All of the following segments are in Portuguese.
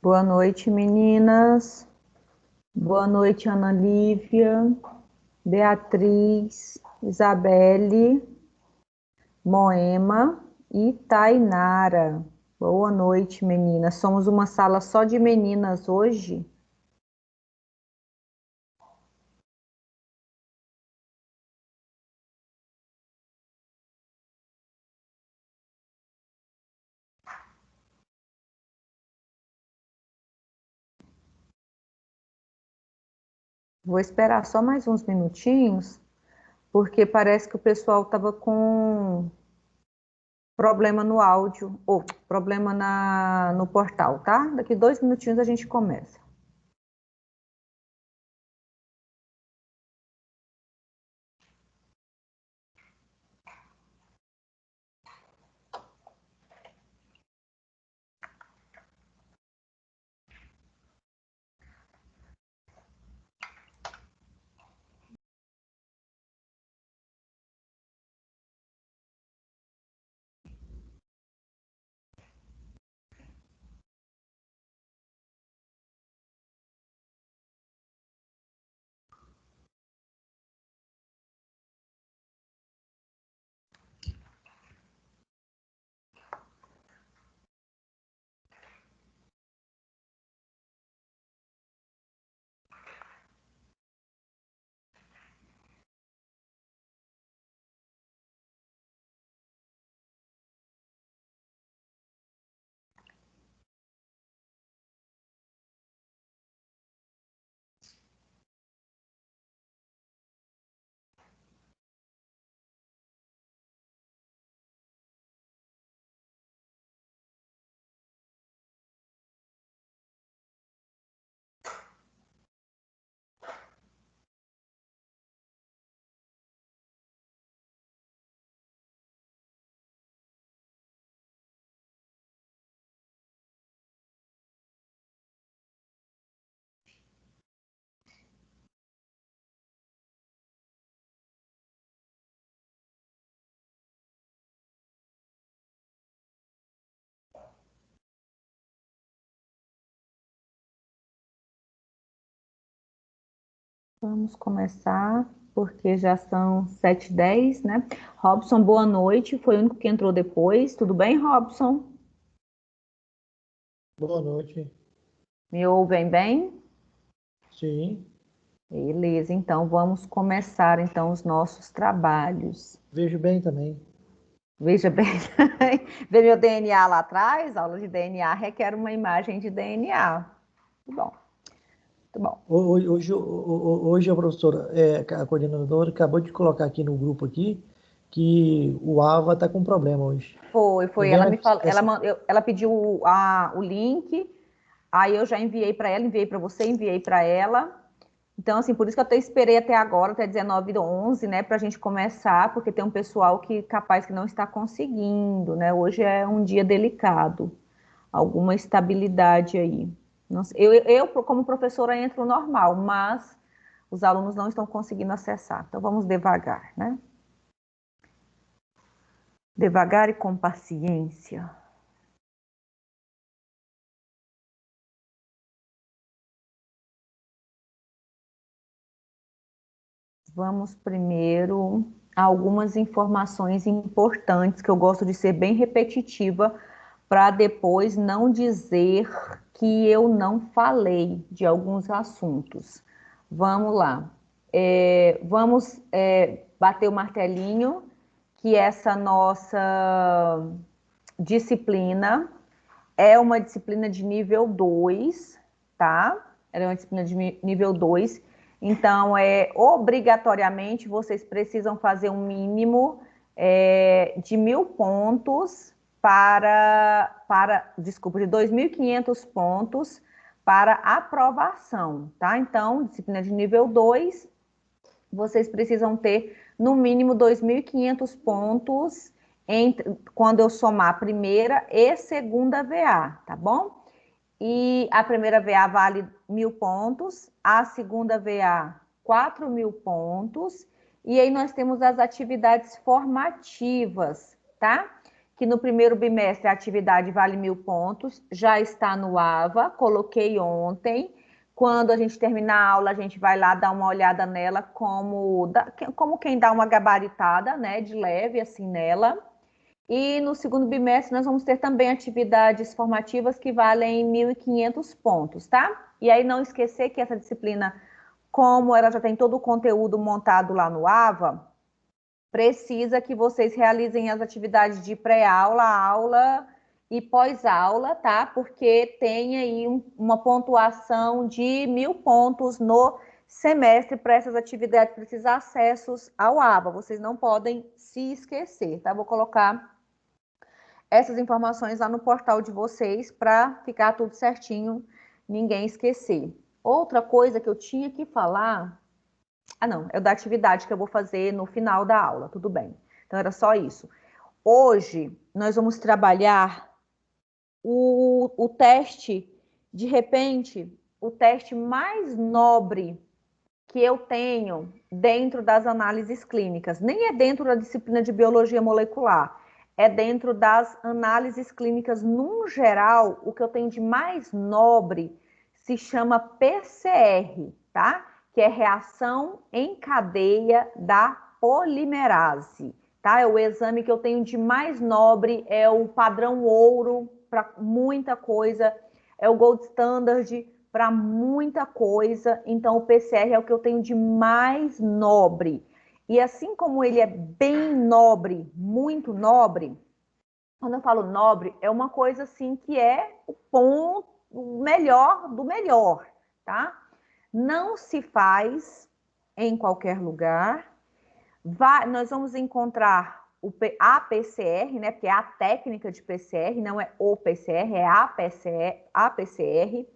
Boa noite, meninas. Boa noite, Ana Lívia, Beatriz, Isabelle, Moema e Tainara. Boa noite, meninas. Somos uma sala só de meninas hoje. Vou esperar só mais uns minutinhos, porque parece que o pessoal estava com problema no áudio, ou problema no portal, tá? Daqui 2 minutinhos a gente começa. Vamos começar, porque já são 7h10, né? Robson, boa noite. Foi o único que entrou depois. Tudo bem, Robson? Boa noite. Me ouvem bem? Sim, Beleza, então vamos começar então os nossos trabalhos. vejo bem também. Veja bem, vê meu DNA lá atrás, aula de DNA requer uma imagem de DNA. Muito bom, muito bom. Hoje a professora, a coordenadora, acabou de colocar aqui no grupo aqui que o AVA está com problema hoje. Foi, Ninguém ela vai me falou, essa, ela pediu o link, aí eu já enviei para ela, enviei para você, enviei para ela. Então, assim, por isso que eu até esperei até agora, até 19h11, né, para a gente começar, porque tem um pessoal que capaz que não está conseguindo, né? Hoje é um dia delicado, alguma estabilidade aí. Não sei, eu, como professora, entro normal, mas os alunos não estão conseguindo acessar. Então, vamos devagar, né? Devagar e com paciência. Vamos primeiro a algumas informações importantes que eu gosto de ser bem repetitiva para depois não dizer que eu não falei de alguns assuntos. Vamos lá. Vamos bater o martelinho que essa nossa disciplina é uma disciplina de nível 2, tá? Ela é uma disciplina de nível 2. Então, obrigatoriamente, vocês precisam fazer um mínimo de 1.000 pontos desculpa, de 2.500 pontos para aprovação, tá? Então, disciplina de nível 2, vocês precisam ter no mínimo 2.500 pontos quando eu somar a primeira e segunda VA, tá bom? E a primeira VA vale 1.000 pontos, a segunda VA 4.000 pontos, e aí nós temos as atividades formativas, tá? que no primeiro bimestre a atividade vale 1.000 pontos, já está no AVA, coloquei ontem. Quando a gente terminar a aula, a gente vai lá dar uma olhada nela como quem dá uma gabaritada, né, de leve assim nela. E no segundo bimestre nós vamos ter também atividades formativas que valem 1.500 pontos, tá? E aí não esquecer que essa disciplina, como ela já tem todo o conteúdo montado lá no AVA, precisa que vocês realizem as atividades de pré-aula, aula e pós-aula, tá? Porque tem aí uma pontuação de 1.000 pontos no semestre para essas atividades, para esses acessos ao AVA. Vocês não podem se esquecer, tá? Vou colocar essas informações lá no portal de vocês para ficar tudo certinho, ninguém esquecer. Outra coisa que eu tinha que falar... Ah, não, é da atividade que eu vou fazer no final da aula, tudo bem. Então, era só isso. Hoje, nós vamos trabalhar o teste, de repente, o teste mais nobre que eu tenho dentro das análises clínicas. Nem é dentro da disciplina de biologia molecular, é dentro das análises clínicas num geral. O que eu tenho de mais nobre se chama PCR, tá? Que é reação em cadeia da polimerase, tá? É o exame que eu tenho de mais nobre, é o padrão ouro para muita coisa, é o gold standard para muita coisa. Então, o PCR é o que eu tenho de mais nobre. E assim como ele é bem nobre, muito nobre, quando eu falo nobre, é uma coisa assim que é o ponto, o melhor do melhor, tá? Não se faz em qualquer lugar. Nós vamos encontrar a PCR, né? Porque é a técnica de PCR, não é o PCR, é a PCR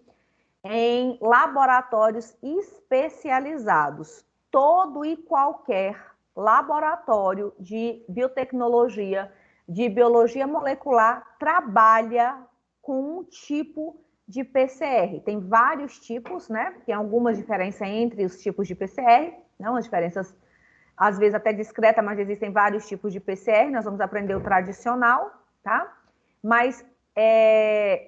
em laboratórios especializados. Todo e qualquer laboratório de biotecnologia, de biologia molecular, trabalha com um tipo de PCR. Tem vários tipos, né? Tem algumas diferenças entre os tipos de PCR, não, as diferenças às vezes até discreta, mas existem vários tipos de PCR. Nós vamos aprender o tradicional, tá? Mas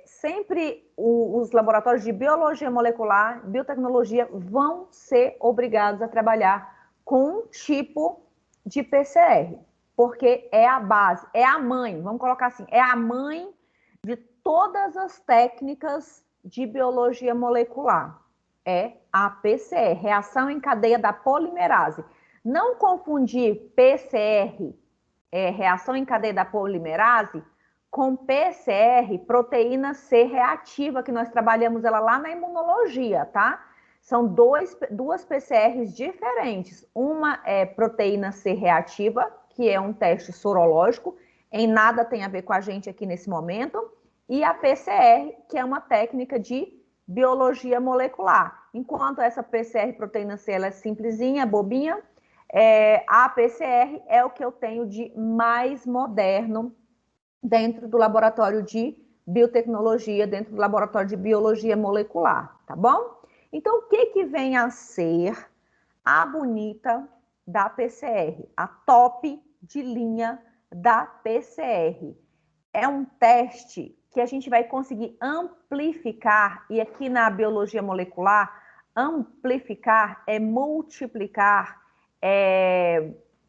sempre os laboratórios de biologia molecular, biotecnologia, vão ser obrigados a trabalhar com um tipo de PCR, porque é a base, é a mãe, vamos colocar assim, é a mãe de todas as técnicas de biologia molecular. É a PCR, reação em cadeia da polimerase. Não confundir PCR, reação em cadeia da polimerase, com PCR, proteína C reativa, que nós trabalhamos ela lá na imunologia, tá? São duas PCRs diferentes. Uma é proteína C reativa, que é um teste sorológico, em nada tem a ver com a gente aqui nesse momento, e a PCR, que é uma técnica de biologia molecular. Enquanto essa PCR proteína C ela é simplesinha, bobinha, a PCR é o que eu tenho de mais moderno dentro do laboratório de biotecnologia, dentro do laboratório de biologia molecular, tá bom? Então, o que vem a ser a bonita da PCR? A top de linha da PCR. É um teste que a gente vai conseguir amplificar, e aqui na biologia molecular, amplificar é multiplicar,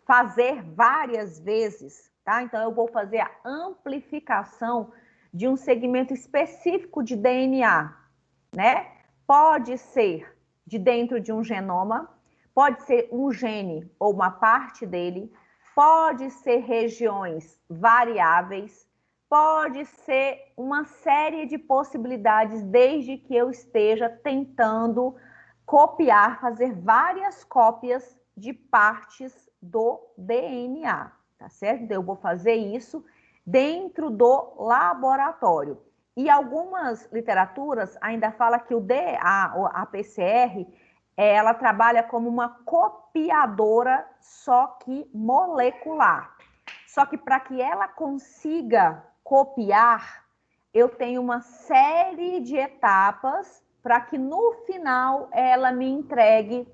fazer várias vezes, tá? Então, eu vou fazer a amplificação de um segmento específico de DNA, né? Pode ser de dentro de um genoma, pode ser um gene ou uma parte dele, pode ser regiões variáveis, pode ser uma série de possibilidades, desde que eu esteja tentando copiar, fazer várias cópias de partes do DNA, tá certo? Então, eu vou fazer isso dentro do laboratório. E algumas literaturas ainda falam que a PCR, ela trabalha como uma copiadora, só que molecular. Só que para que ela consiga copiar, eu tenho uma série de etapas para que no final ela me entregue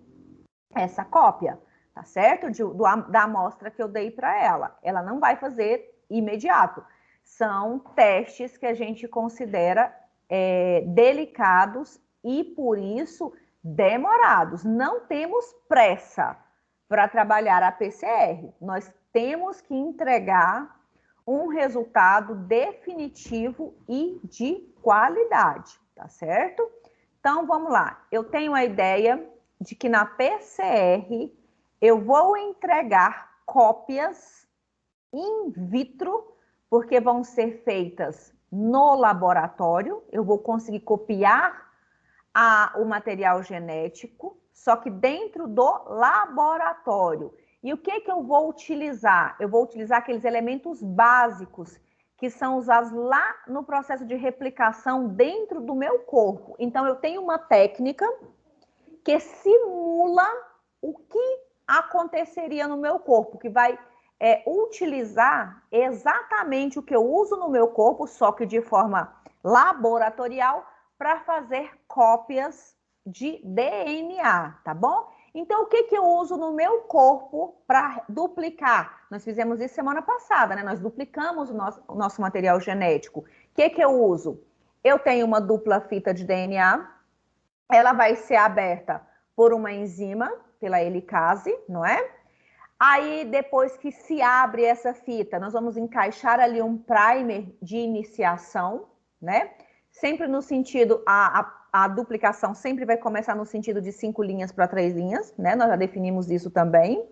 essa cópia, tá certo? Da amostra que eu dei para ela. Ela não vai fazer imediato. são testes que a gente considera delicados e, por isso, demorados. Não temos pressa para trabalhar a PCR. Nós temos que entregar um resultado definitivo e de qualidade, tá certo? Então, vamos lá. Eu tenho a ideia de que na PCR eu vou entregar cópias in vitro, porque vão ser feitas no laboratório. Eu vou conseguir copiar o material genético, só que dentro do laboratório. E o que eu vou utilizar? Eu vou utilizar aqueles elementos básicos que são usados lá no processo de replicação dentro do meu corpo. Então, eu tenho uma técnica que simula o que aconteceria no meu corpo, que vai utilizar exatamente o que eu uso no meu corpo, só que de forma laboratorial, para fazer cópias de DNA, tá bom? Então, o que eu uso no meu corpo para duplicar? Nós fizemos isso semana passada, né? Nós duplicamos o nosso material genético. O que eu uso? Eu tenho uma dupla fita de DNA, ela vai ser aberta por uma enzima, pela helicase, não é? Aí, depois que se abre essa fita, nós vamos encaixar ali um primer de iniciação, né? Sempre no sentido, a duplicação sempre vai começar no sentido de 5 linhas para 3 linhas, né? Nós já definimos isso também,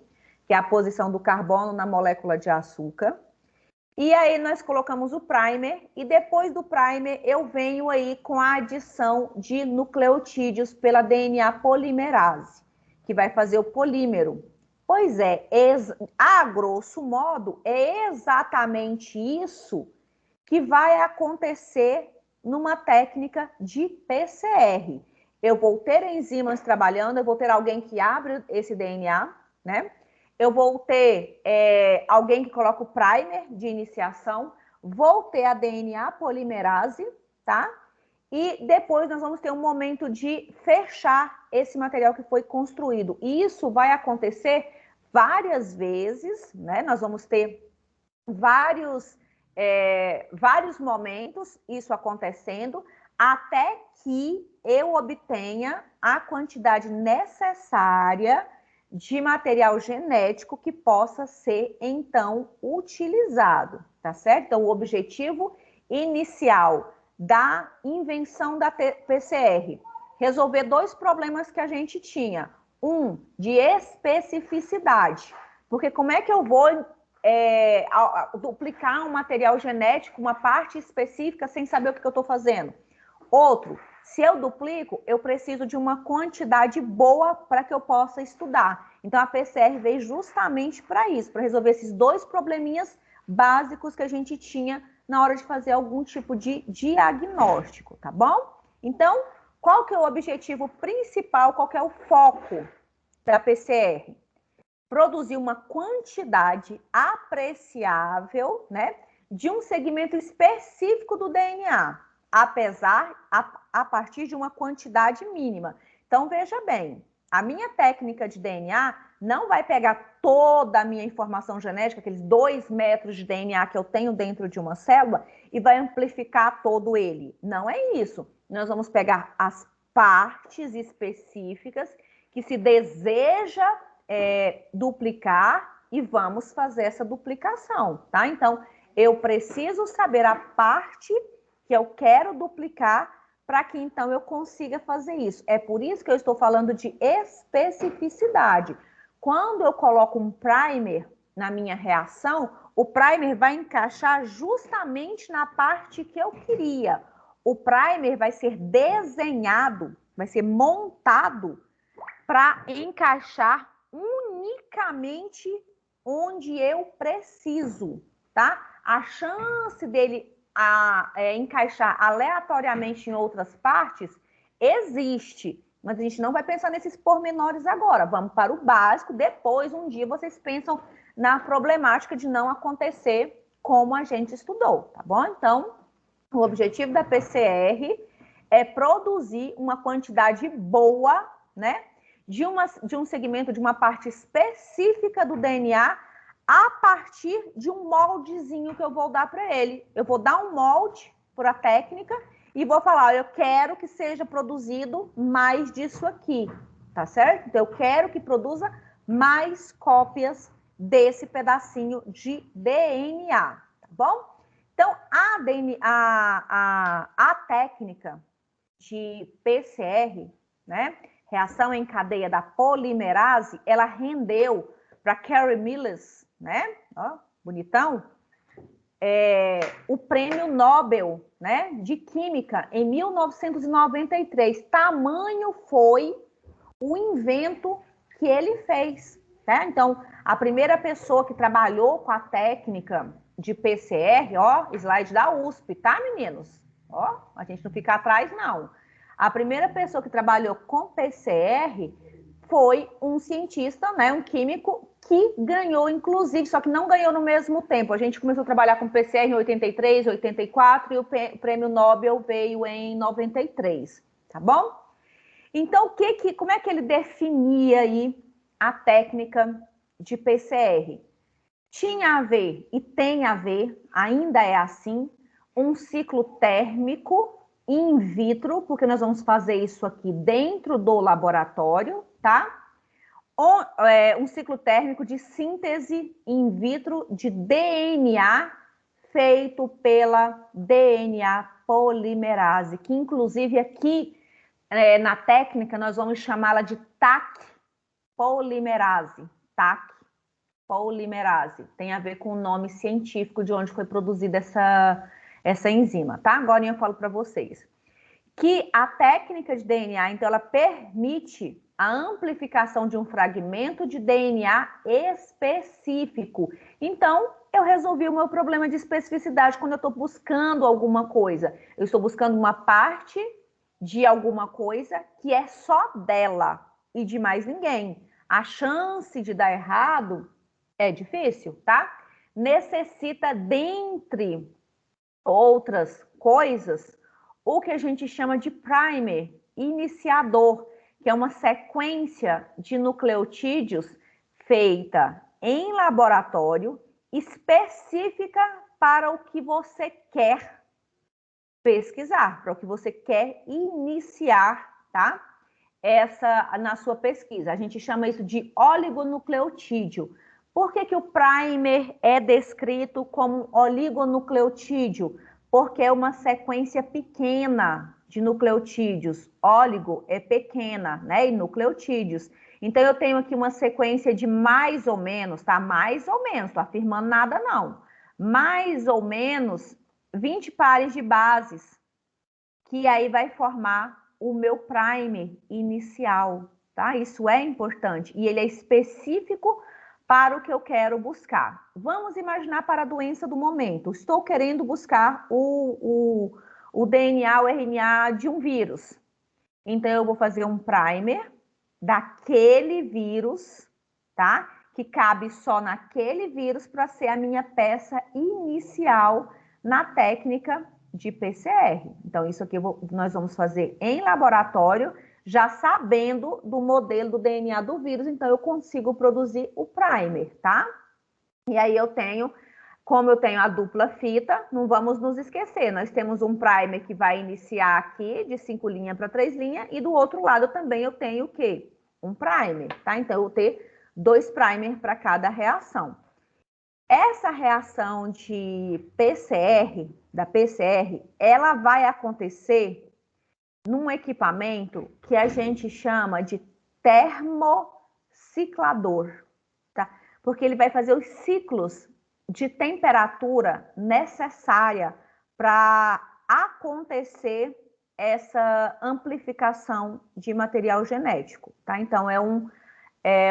que é a posição do carbono na molécula de açúcar. E aí nós colocamos o primer, e depois do primer eu venho aí com a adição de nucleotídeos pela DNA polimerase, que vai fazer o polímero. Pois é, a grosso modo, é exatamente isso que vai acontecer numa técnica de PCR. Eu vou ter enzimas trabalhando, eu vou ter alguém que abre esse DNA, né? Eu vou ter alguém que coloca o primer de iniciação, vou ter a DNA polimerase, tá? E depois nós vamos ter um momento de fechar esse material que foi construído. E isso vai acontecer várias vezes, né? Nós vamos ter vários momentos isso acontecendo, até que eu obtenha a quantidade necessária de material genético que possa ser, então, utilizado, tá certo? Então, o objetivo inicial da invenção da PCR, resolver 2 problemas que a gente tinha. Um, de especificidade, porque como é que eu vou duplicar um material genético, uma parte específica, sem saber o que eu estou fazendo? Outro, se eu duplico, eu preciso de uma quantidade boa para que eu possa estudar. Então, a PCR veio justamente para isso, para resolver esses 2 probleminhas básicos que a gente tinha na hora de fazer algum tipo de diagnóstico, tá bom? Então, qual que é o objetivo principal, qual que é o foco da PCR? Produzir uma quantidade apreciável, né, de um segmento específico do DNA, a partir de uma quantidade mínima. Então, veja bem, a minha técnica de DNA não vai pegar toda a minha informação genética, aqueles 2 metros de DNA que eu tenho dentro de uma célula, e vai amplificar todo ele. Não é isso. Nós vamos pegar as partes específicas que se deseja duplicar e vamos fazer essa duplicação, tá? Então, eu preciso saber a parte que eu quero duplicar para que então eu consiga fazer isso. É por isso que eu estou falando de especificidade. Quando eu coloco um primer na minha reação, o primer vai encaixar justamente na parte que eu queria. O primer vai ser desenhado, vai ser montado para encaixar unicamente onde eu preciso, tá? A chance dele encaixar aleatoriamente em outras partes existe, mas a gente não vai pensar nesses pormenores agora. Vamos para o básico, depois um dia vocês pensam na problemática de não acontecer como a gente estudou, tá bom? Então, o objetivo da PCR é produzir uma quantidade boa, né, de um segmento, de uma parte específica do DNA, a partir de um moldezinho que eu vou dar para ele. Eu vou dar um molde para a técnica e vou falar, eu quero que seja produzido mais disso aqui, tá certo? Então, eu quero que produza mais cópias desse pedacinho de DNA, tá bom? Então, a técnica de PCR, né, reação em cadeia da polimerase, ela rendeu para Carey Mills, né, ó, bonitão, o prêmio Nobel, né, de Química em 1993. Tamanho foi o invento que ele fez, tá? Então, a primeira pessoa que trabalhou com a técnica de PCR, ó, slide da USP, tá, meninos? Ó, a gente não fica atrás, não. A primeira pessoa que trabalhou com PCR foi um cientista, né, um químico, que ganhou, inclusive, só que não ganhou no mesmo tempo. A gente começou a trabalhar com PCR em 83, 84 e o prêmio Nobel veio em 93, tá bom? Então, como é que ele definia aí a técnica de PCR? Tinha a ver, e tem a ver, ainda é assim, um ciclo térmico in vitro, porque nós vamos fazer isso aqui dentro do laboratório, tá? Um ciclo térmico de síntese in vitro de DNA feito pela DNA polimerase, que inclusive aqui na técnica nós vamos chamá-la de TAC polimerase. TAC polimerase. Tem a ver com o nome científico de onde foi produzida essa enzima, tá? Agora eu falo para vocês que a técnica de DNA, então, ela permite a amplificação de um fragmento de DNA específico. Então, eu resolvi o meu problema de especificidade quando eu estou buscando alguma coisa. Eu estou buscando uma parte de alguma coisa que é só dela e de mais ninguém. A chance de dar errado é difícil, tá? Necessita, dentre outras coisas, o que a gente chama de primer, iniciador, que é uma sequência de nucleotídeos feita em laboratório, específica para o que você quer pesquisar, para o que você quer iniciar, tá? Na sua pesquisa. A gente chama isso de oligonucleotídeo. Por que o primer é descrito como oligonucleotídeo? Porque é uma sequência pequena de nucleotídeos. Óligo é pequena, né? E nucleotídeos. Então, eu tenho aqui uma sequência de mais ou menos, tá? Mais ou menos, tô afirmando nada não. Mais ou menos 20 pares de bases, que aí vai formar o meu primer inicial, tá? Isso é importante. E ele é específico para o que eu quero buscar. Vamos imaginar para a doença do momento. Estou querendo buscar o DNA, o RNA de um vírus. Então, eu vou fazer um primer daquele vírus, tá? Que cabe só naquele vírus para ser a minha peça inicial na técnica de PCR. Então, isso aqui nós vamos fazer em laboratório, já sabendo do modelo do DNA do vírus, então eu consigo produzir o primer, tá? E aí como eu tenho a dupla fita, não vamos nos esquecer, nós temos um primer que vai iniciar aqui de 5 linhas para 3 linhas, e do outro lado também eu tenho o quê? Um primer, tá? Então, eu vou ter 2 primers para cada reação. Essa reação de da PCR, ela vai acontecer num equipamento que a gente chama de termociclador, tá? Porque ele vai fazer os ciclos de temperatura necessária para acontecer essa amplificação de material genético, tá? Então, é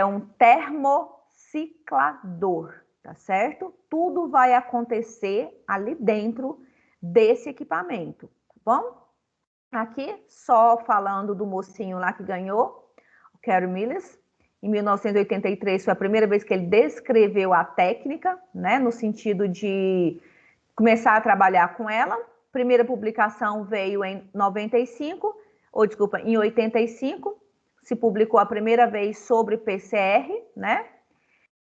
um termociclador, tá certo? Tudo vai acontecer ali dentro desse equipamento, tá bom? Aqui, só falando do mocinho lá que ganhou, o Carey Mills, em 1983 foi a primeira vez que ele descreveu a técnica, né, no sentido de começar a trabalhar com ela. Primeira publicação veio em 85, se publicou a primeira vez sobre PCR, né?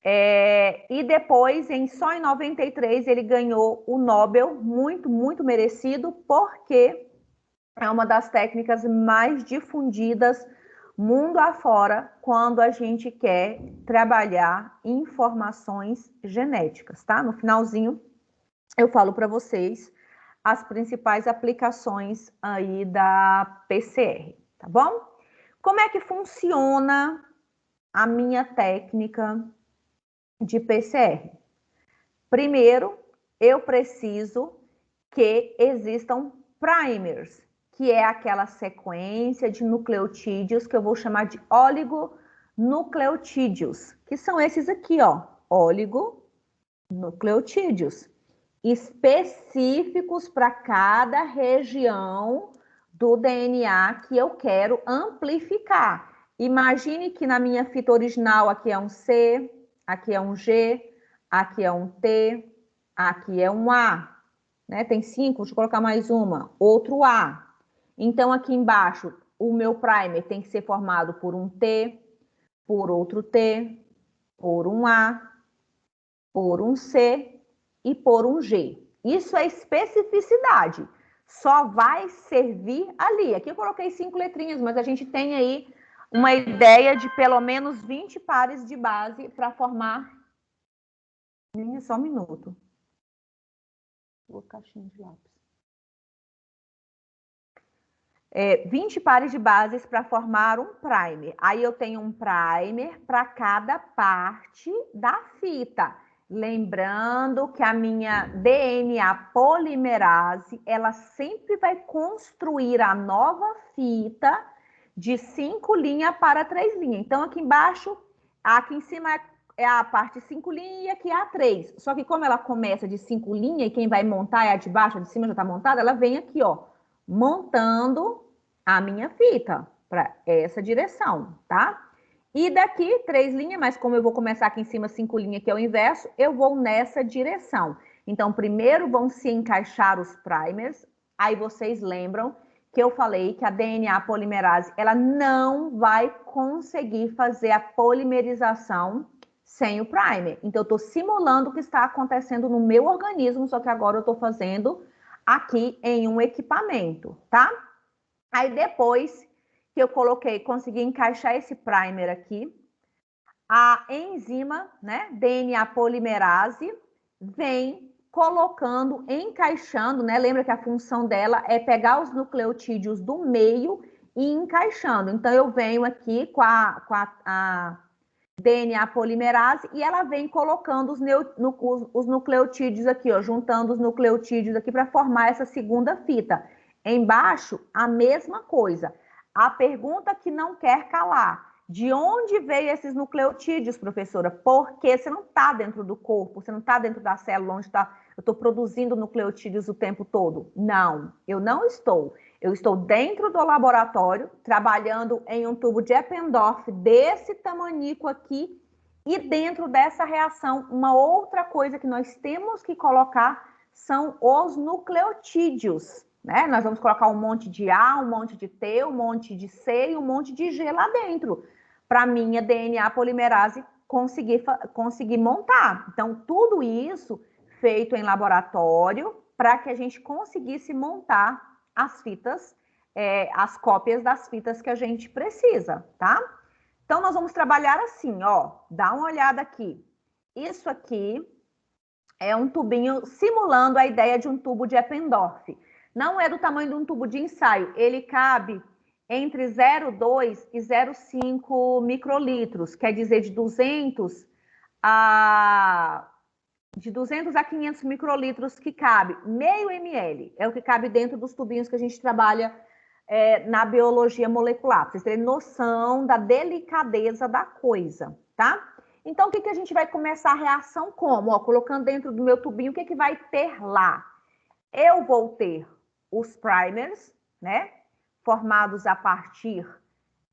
E depois, só em 93, ele ganhou o Nobel, muito, muito merecido, porque é uma das técnicas mais difundidas mundo afora quando a gente quer trabalhar informações genéticas, tá? No finalzinho, eu falo para vocês as principais aplicações aí da PCR, tá bom? Como é que funciona a minha técnica de PCR? Primeiro, eu preciso que existam primers, que é aquela sequência de nucleotídeos que eu vou chamar de oligonucleotídeos, que são esses aqui, ó, oligonucleotídeos, específicos para cada região do DNA que eu quero amplificar. Imagine que na minha fita original aqui é um C, aqui é um G, aqui é um T, aqui é um A, né? Tem 5, deixa eu colocar mais uma, outro A. Então aqui embaixo o meu primer tem que ser formado por um T, por outro T, por um A, por um C e por um G. Isso é especificidade. Só vai servir ali. Aqui eu coloquei 5 letrinhas, mas a gente tem aí uma ideia de pelo menos 20 pares de base para formar. Só um minuto. Vou caixinha de lápis. 20 pares de bases para formar um primer. Aí eu tenho um primer para cada parte da fita. Lembrando que a minha DNA polimerase, ela sempre vai construir a nova fita de 5 linhas para 3 linhas. Então, aqui embaixo, aqui em cima é a parte 5 linhas e aqui é a 3. Só que como ela começa de 5 linhas e quem vai montar é a de baixo, a de cima já está montada, ela vem aqui, ó, montando a minha fita para essa direção, tá? E daqui 3 linhas, mas como eu vou começar aqui em cima 5 linhas, que é o inverso, eu vou nessa direção. Então, primeiro vão se encaixar os primers, aí vocês lembram que eu falei que a DNA polimerase, ela não vai conseguir fazer a polimerização sem o primer. Então, eu estou simulando o que está acontecendo no meu organismo, só que agora eu estou fazendo aqui em um equipamento, tá? Aí depois que eu coloquei, consegui encaixar esse primer aqui, a enzima, né, DNA polimerase, vem colocando, encaixando, né? Lembra que a função dela é pegar os nucleotídeos do meio e encaixando. Então, eu venho aqui com a DNA polimerase e ela vem colocando os nucleotídeos aqui, ó, juntando os nucleotídeos aqui para formar essa segunda fita. Embaixo, a mesma coisa. A pergunta que não quer calar. De onde veio esses nucleotídeos, professora? Porque você não está dentro do corpo, você não está dentro da célula onde está. Eu estou produzindo nucleotídeos o tempo todo. Não, eu não estou. Eu estou dentro do laboratório, trabalhando em um tubo de Eppendorf desse tamanico aqui, e dentro dessa reação, uma outra coisa que nós temos que colocar são os nucleotídeos, né? Nós vamos colocar um monte de A, um monte de T, um monte de C e um monte de G lá dentro, para minha DNA polimerase conseguir montar. Então, tudo isso feito em laboratório para que a gente conseguisse montar as fitas, as cópias das fitas que a gente precisa, tá? Então, nós vamos trabalhar assim, ó, dá uma olhada aqui. Isso aqui é um tubinho simulando a ideia de um tubo de Eppendorf. Não é do tamanho de um tubo de ensaio, ele cabe entre 0,2 e 0,5 microlitros, quer dizer, de 200 a 500 microlitros que cabe, meio ml, é o que cabe dentro dos tubinhos que a gente trabalha na biologia molecular, para vocês terem noção da delicadeza da coisa, tá? Então, o que a gente vai começar a reação como? Ó, colocando dentro do meu tubinho, o que vai ter lá? Eu vou ter os primers, né? Formados a partir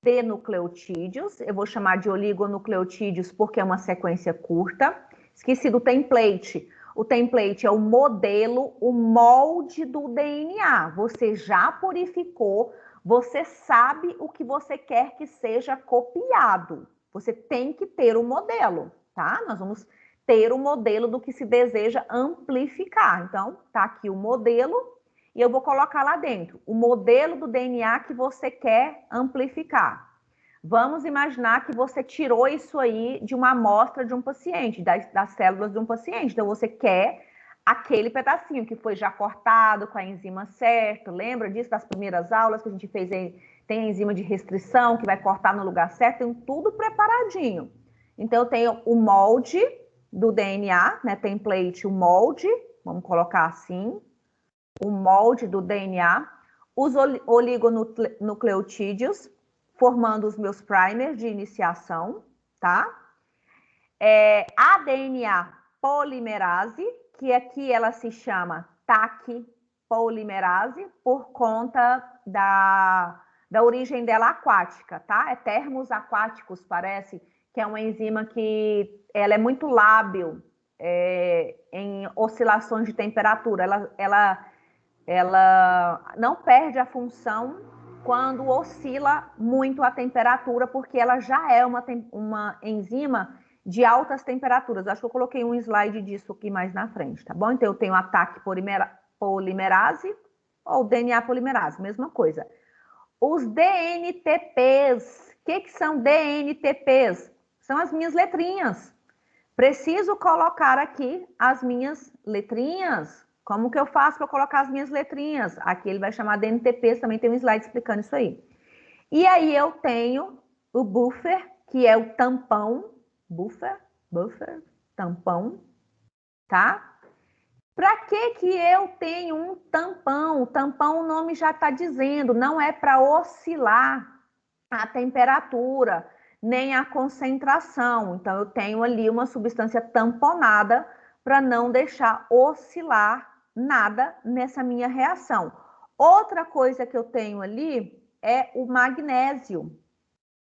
de nucleotídeos, eu vou chamar de oligonucleotídeos porque é uma sequência curta. Esqueci do template. O template é o modelo, o molde do DNA. Você já purificou, você sabe o que você quer que seja copiado. Você tem que ter o modelo, tá? Nós vamos ter o modelo do que se deseja amplificar. Então, tá aqui o modelo e eu vou colocar lá dentro o modelo do DNA que você quer amplificar. Vamos imaginar que você tirou isso aí de uma amostra de um paciente, das células de um paciente. Então, você quer aquele pedacinho que foi já cortado com a enzima certa. Lembra disso das primeiras aulas que a gente fez aí? Tem a enzima de restrição que vai cortar no lugar certo, tem tudo preparadinho. Então, eu tenho o molde do DNA, né? Template, o molde, vamos colocar assim, o molde do DNA, os oligonucleotídeos, formando os meus primers de iniciação, tá? A DNA polimerase, que aqui ela se chama TAC polimerase, por conta da origem dela aquática, tá? É termos aquáticos, parece, que é uma enzima que ela é muito lábil em oscilações de temperatura. Ela não perde a função quando oscila muito a temperatura, porque ela já é uma enzima de altas temperaturas. Acho que eu coloquei um slide disso aqui mais na frente, tá bom? Então, eu tenho a TAC polimerase ou DNA polimerase, mesma coisa. Os DNTPs, o que são DNTPs? São as minhas letrinhas. Preciso colocar aqui as minhas letrinhas. Como que eu faço para colocar as minhas letrinhas? Aqui ele vai chamar DNTPs, também tem um slide explicando isso aí. E aí eu tenho o buffer, que é o tampão, buffer, tampão, tá? Para que eu tenho um tampão? O tampão, o nome já está dizendo, não é para oscilar a temperatura, nem a concentração. Então, eu tenho ali uma substância tamponada para não deixar oscilar nada nessa minha reação. Outra coisa que eu tenho ali é o magnésio,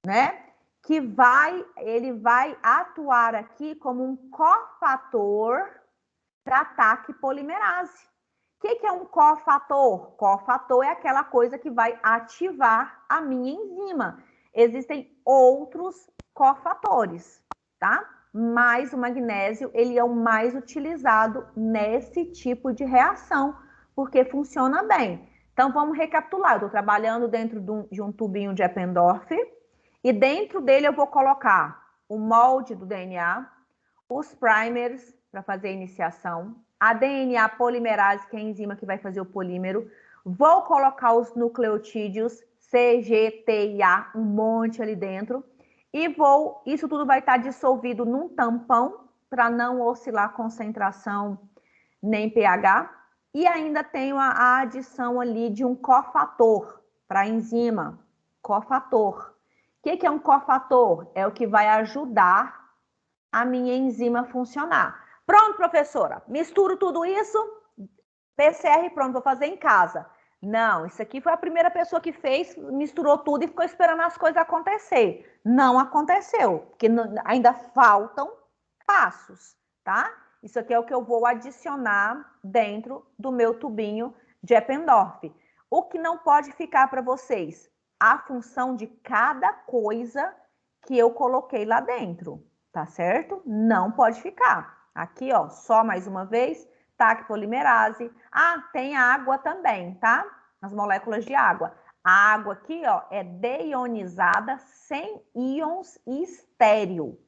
né? Que ele vai atuar aqui como um cofator para ataque polimerase. O que é um cofator? Cofator é aquela coisa que vai ativar a minha enzima. Existem outros cofatores, tá? Mas o magnésio, ele é o mais utilizado nesse tipo de reação, porque funciona bem. Então, vamos recapitular. Eu estou trabalhando dentro de um tubinho de Eppendorf e dentro dele eu vou colocar o molde do DNA, os primers para fazer a iniciação, a DNA polimerase, que é a enzima que vai fazer o polímero, vou colocar os nucleotídeos C, G, T e A, um monte ali dentro, e isso tudo vai estar dissolvido num tampão para não oscilar concentração nem pH, e ainda tenho a adição ali de um cofator para a enzima, cofator. O que é um cofator? É o que vai ajudar a minha enzima a funcionar. Pronto, professora, misturo tudo isso, PCR pronto, vou fazer em casa. Não, isso aqui foi a primeira pessoa que fez, misturou tudo e ficou esperando as coisas acontecer. Não aconteceu, porque ainda faltam passos, tá? Isso aqui é o que eu vou adicionar dentro do meu tubinho de Eppendorf. O que não pode ficar para vocês? A função de cada coisa que eu coloquei lá dentro, tá certo? Não pode ficar. Aqui, ó, só mais uma vez, TAC polimerase. Ah, tem água também, tá? As moléculas de água. A água aqui, ó, é deionizada sem íons estéreo,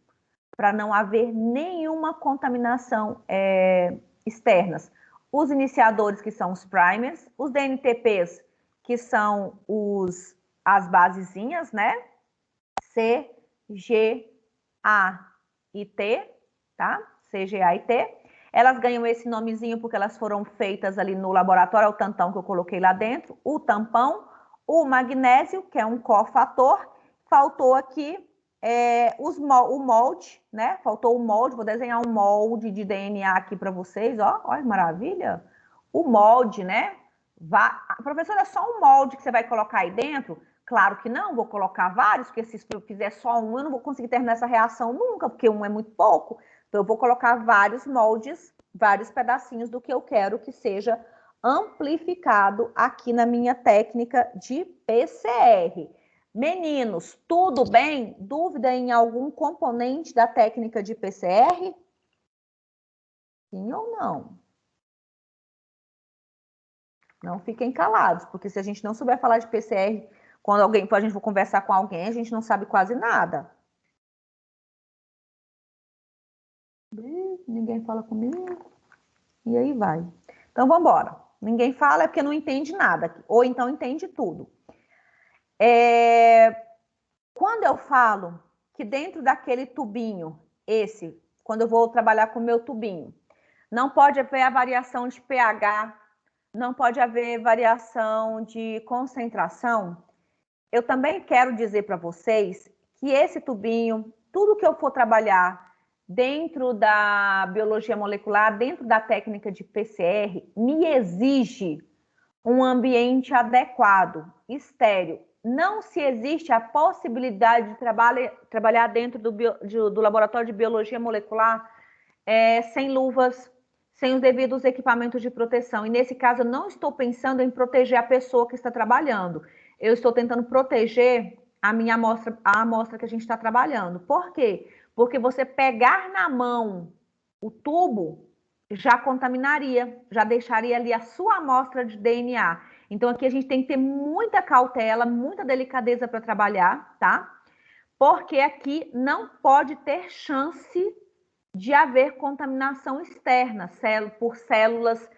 para não haver nenhuma contaminação externas. Os iniciadores, que são os primers, os DNTPs, que são as basezinhas, né? C, G, A e T, tá? CGA e T. Elas ganham esse nomezinho porque elas foram feitas ali no laboratório, é o tantão que eu coloquei lá dentro, o tampão, o magnésio, que é um cofator, faltou aqui o molde, né? Faltou o molde, vou desenhar um molde de DNA aqui para vocês, ó, olha que maravilha. O molde, né? Professora, é só um molde que você vai colocar aí dentro? Claro que não, vou colocar vários, porque se eu fizer só um, eu não vou conseguir terminar essa reação nunca, porque um é muito pouco. Então, eu vou colocar vários moldes, vários pedacinhos do que eu quero que seja amplificado aqui na minha técnica de PCR. Meninos, tudo bem? Dúvida em algum componente da técnica de PCR? Sim ou não? Não fiquem calados, porque se a gente não souber falar de PCR, quando a gente for conversar com alguém, a gente não sabe quase nada. Ninguém fala comigo. E aí vai. Então, vamos embora. Ninguém fala é porque não entende nada. Ou então entende tudo. Quando eu falo que dentro daquele tubinho, quando eu vou trabalhar com o meu tubinho, não pode haver a variação de pH, não pode haver variação de concentração, eu também quero dizer para vocês que esse tubinho, tudo que eu for trabalhar dentro da biologia molecular, dentro da técnica de PCR, me exige um ambiente adequado, estéril. Não se existe a possibilidade de trabalhar dentro do laboratório de biologia molecular sem luvas, sem os devidos equipamentos de proteção. E nesse caso, eu não estou pensando em proteger a pessoa que está trabalhando. Eu estou tentando proteger a amostra que a gente está trabalhando. Por quê? Porque você pegar na mão o tubo já contaminaria, já deixaria ali a sua amostra de DNA. Então, aqui a gente tem que ter muita cautela, muita delicadeza para trabalhar, tá? Porque aqui não pode ter chance de haver contaminação externa por células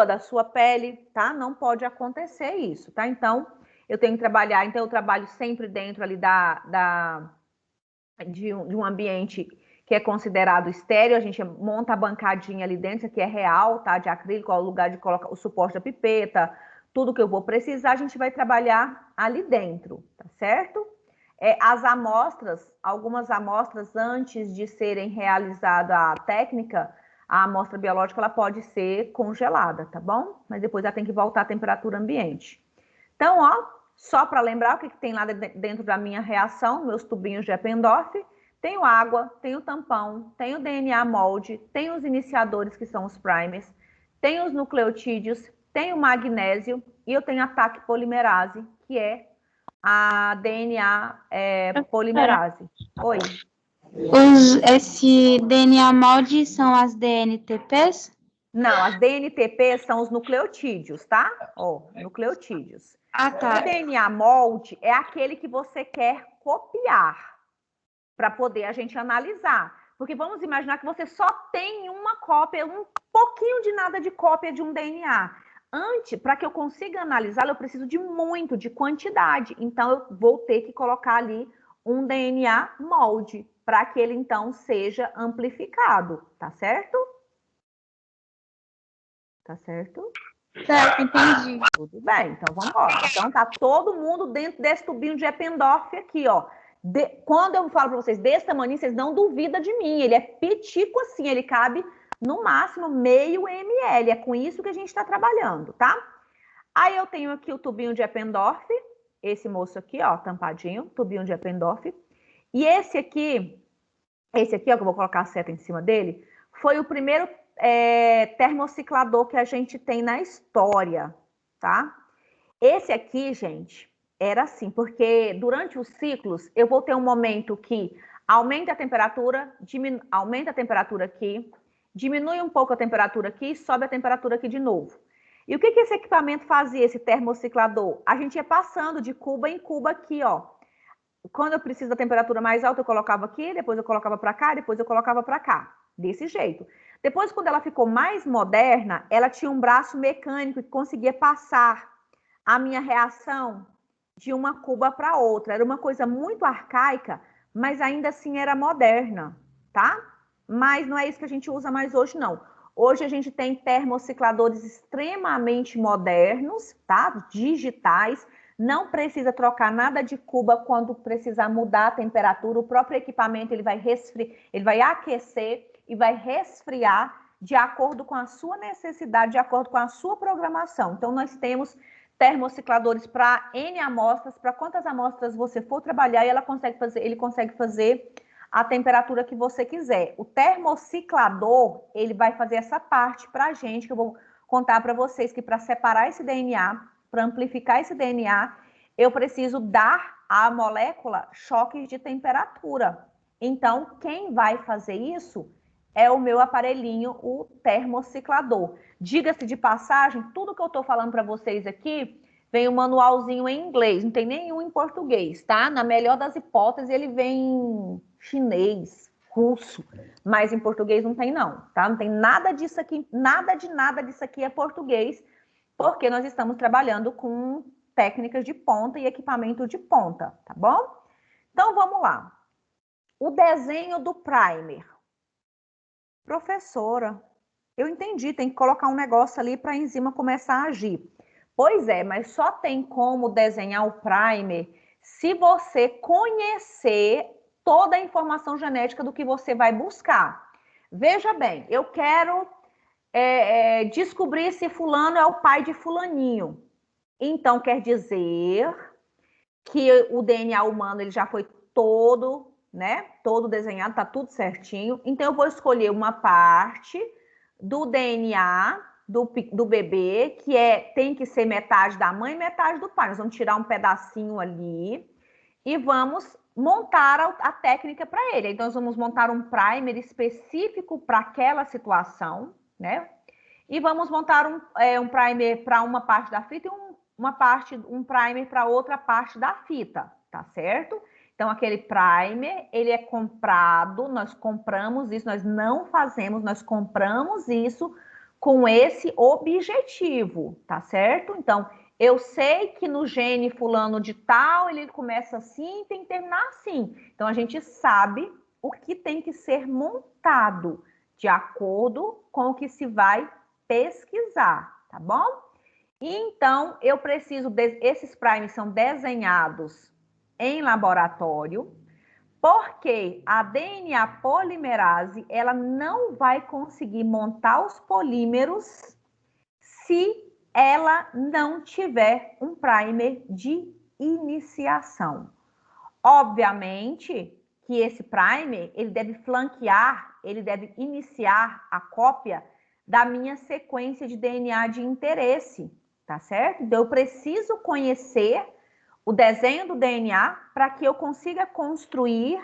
da sua pele, tá? Não pode acontecer isso, tá? Então, eu tenho que trabalhar, então eu trabalho sempre dentro ali de um ambiente que é considerado estéreo, a gente monta a bancadinha ali dentro, isso aqui é real, tá? De acrílico, o lugar de colocar o suporte da pipeta, tudo que eu vou precisar, a gente vai trabalhar ali dentro, tá certo? As amostras, algumas amostras, antes de serem realizada a técnica, a amostra biológica ela pode ser congelada, tá bom? Mas depois ela tem que voltar à temperatura ambiente. Então, ó, só para lembrar o que tem lá dentro da minha reação, meus tubinhos de Eppendorf, tenho água, tenho tampão, tenho DNA molde, tenho os iniciadores, que são os primers, tenho os nucleotídeos, tenho magnésio e eu tenho a TAC polimerase, que é a DNA polimerase. Oi. Esse DNA molde são as DNTPs? Não, as DNTPs são os nucleotídeos, tá? Ó, nucleotídeos. Ah, tá. O DNA molde é aquele que você quer copiar para poder a gente analisar. Porque vamos imaginar que você só tem uma cópia, um pouquinho de nada de cópia de um DNA. Para que eu consiga analisá-lo, eu preciso de quantidade. Então, eu vou ter que colocar ali um DNA molde, para que ele, então, seja amplificado. Tá certo? Tá certo? Certo, entendi. Tudo bem, então vamos embora. Então, tá todo mundo dentro desse tubinho de Eppendorf aqui, ó. Quando eu falo para vocês desse tamanho, vocês não duvidam de mim. Ele é pitico assim, ele cabe no máximo meio ml. É com isso que a gente está trabalhando, tá? Aí eu tenho aqui o tubinho de Eppendorf, esse moço aqui, ó, tampadinho, tubinho de Eppendorf. E esse aqui, ó, que eu vou colocar a seta em cima dele, foi o primeiro termociclador que a gente tem na história, tá? Esse aqui, gente, era assim, porque durante os ciclos eu vou ter um momento que aumenta a temperatura, aumenta a temperatura aqui, diminui um pouco a temperatura aqui, sobe a temperatura aqui de novo. E o que esse equipamento fazia, esse termociclador? A gente ia passando de cuba em cuba aqui, ó. Quando eu preciso da temperatura mais alta, eu colocava aqui, depois eu colocava para cá, depois eu colocava para cá. Desse jeito. Depois, quando ela ficou mais moderna, ela tinha um braço mecânico que conseguia passar a minha reação de uma cuba para outra. Era uma coisa muito arcaica, mas ainda assim era moderna, tá? Mas não é isso que a gente usa mais hoje, não. Hoje a gente tem termocicladores extremamente modernos, tá? Digitais. Não precisa trocar nada de cuba quando precisar mudar a temperatura. O próprio equipamento ele vai aquecer e vai resfriar de acordo com a sua necessidade, de acordo com a sua programação. Então, nós temos termocicladores para N amostras, para quantas amostras você for trabalhar, e ele consegue fazer a temperatura que você quiser. O termociclador, ele vai fazer essa parte para a gente, que eu vou contar para vocês que para separar esse DNA, para amplificar esse DNA, eu preciso dar a molécula choques de temperatura. Então, quem vai fazer isso é o meu aparelhinho, o termociclador. Diga-se de passagem, tudo que eu estou falando para vocês aqui, vem um manualzinho em inglês, não tem nenhum em português, tá? Na melhor das hipóteses, ele vem em chinês, russo, mas em português não tem não, tá? Não tem nada disso aqui, nada disso aqui é português, porque nós estamos trabalhando com técnicas de ponta e equipamento de ponta, tá bom? Então, vamos lá. O desenho do primer. Professora, eu entendi, tem que colocar um negócio ali para a enzima começar a agir. Pois é, mas só tem como desenhar o primer se você conhecer toda a informação genética do que você vai buscar. Veja bem, eu quero descobrir se fulano é o pai de fulaninho. Então, quer dizer que o DNA humano ele já foi todo, né? Todo desenhado, tá tudo certinho. Então, eu vou escolher uma parte do DNA do bebê, que tem que ser metade da mãe e metade do pai. Nós vamos tirar um pedacinho ali e vamos montar a técnica para ele. Então, nós vamos montar um primer específico para aquela situação, né? E vamos montar um primer para uma parte da fita e um primer para outra parte da fita, tá certo? Então, aquele primer, ele é comprado, nós compramos isso, nós não fazemos, nós compramos isso com esse objetivo, tá certo? Então, eu sei que no gene fulano de tal, ele começa assim, tem que terminar assim. Então, a gente sabe o que tem que ser montado de acordo com o que se vai pesquisar, tá bom? Então, eu preciso, esses primers são desenhados em laboratório, porque a DNA polimerase, ela não vai conseguir montar os polímeros se ela não tiver um primer de iniciação. Obviamente que esse primer, ele deve flanquear, ele deve iniciar a cópia da minha sequência de DNA de interesse, tá certo? Então, eu preciso conhecer o desenho do DNA para que eu consiga construir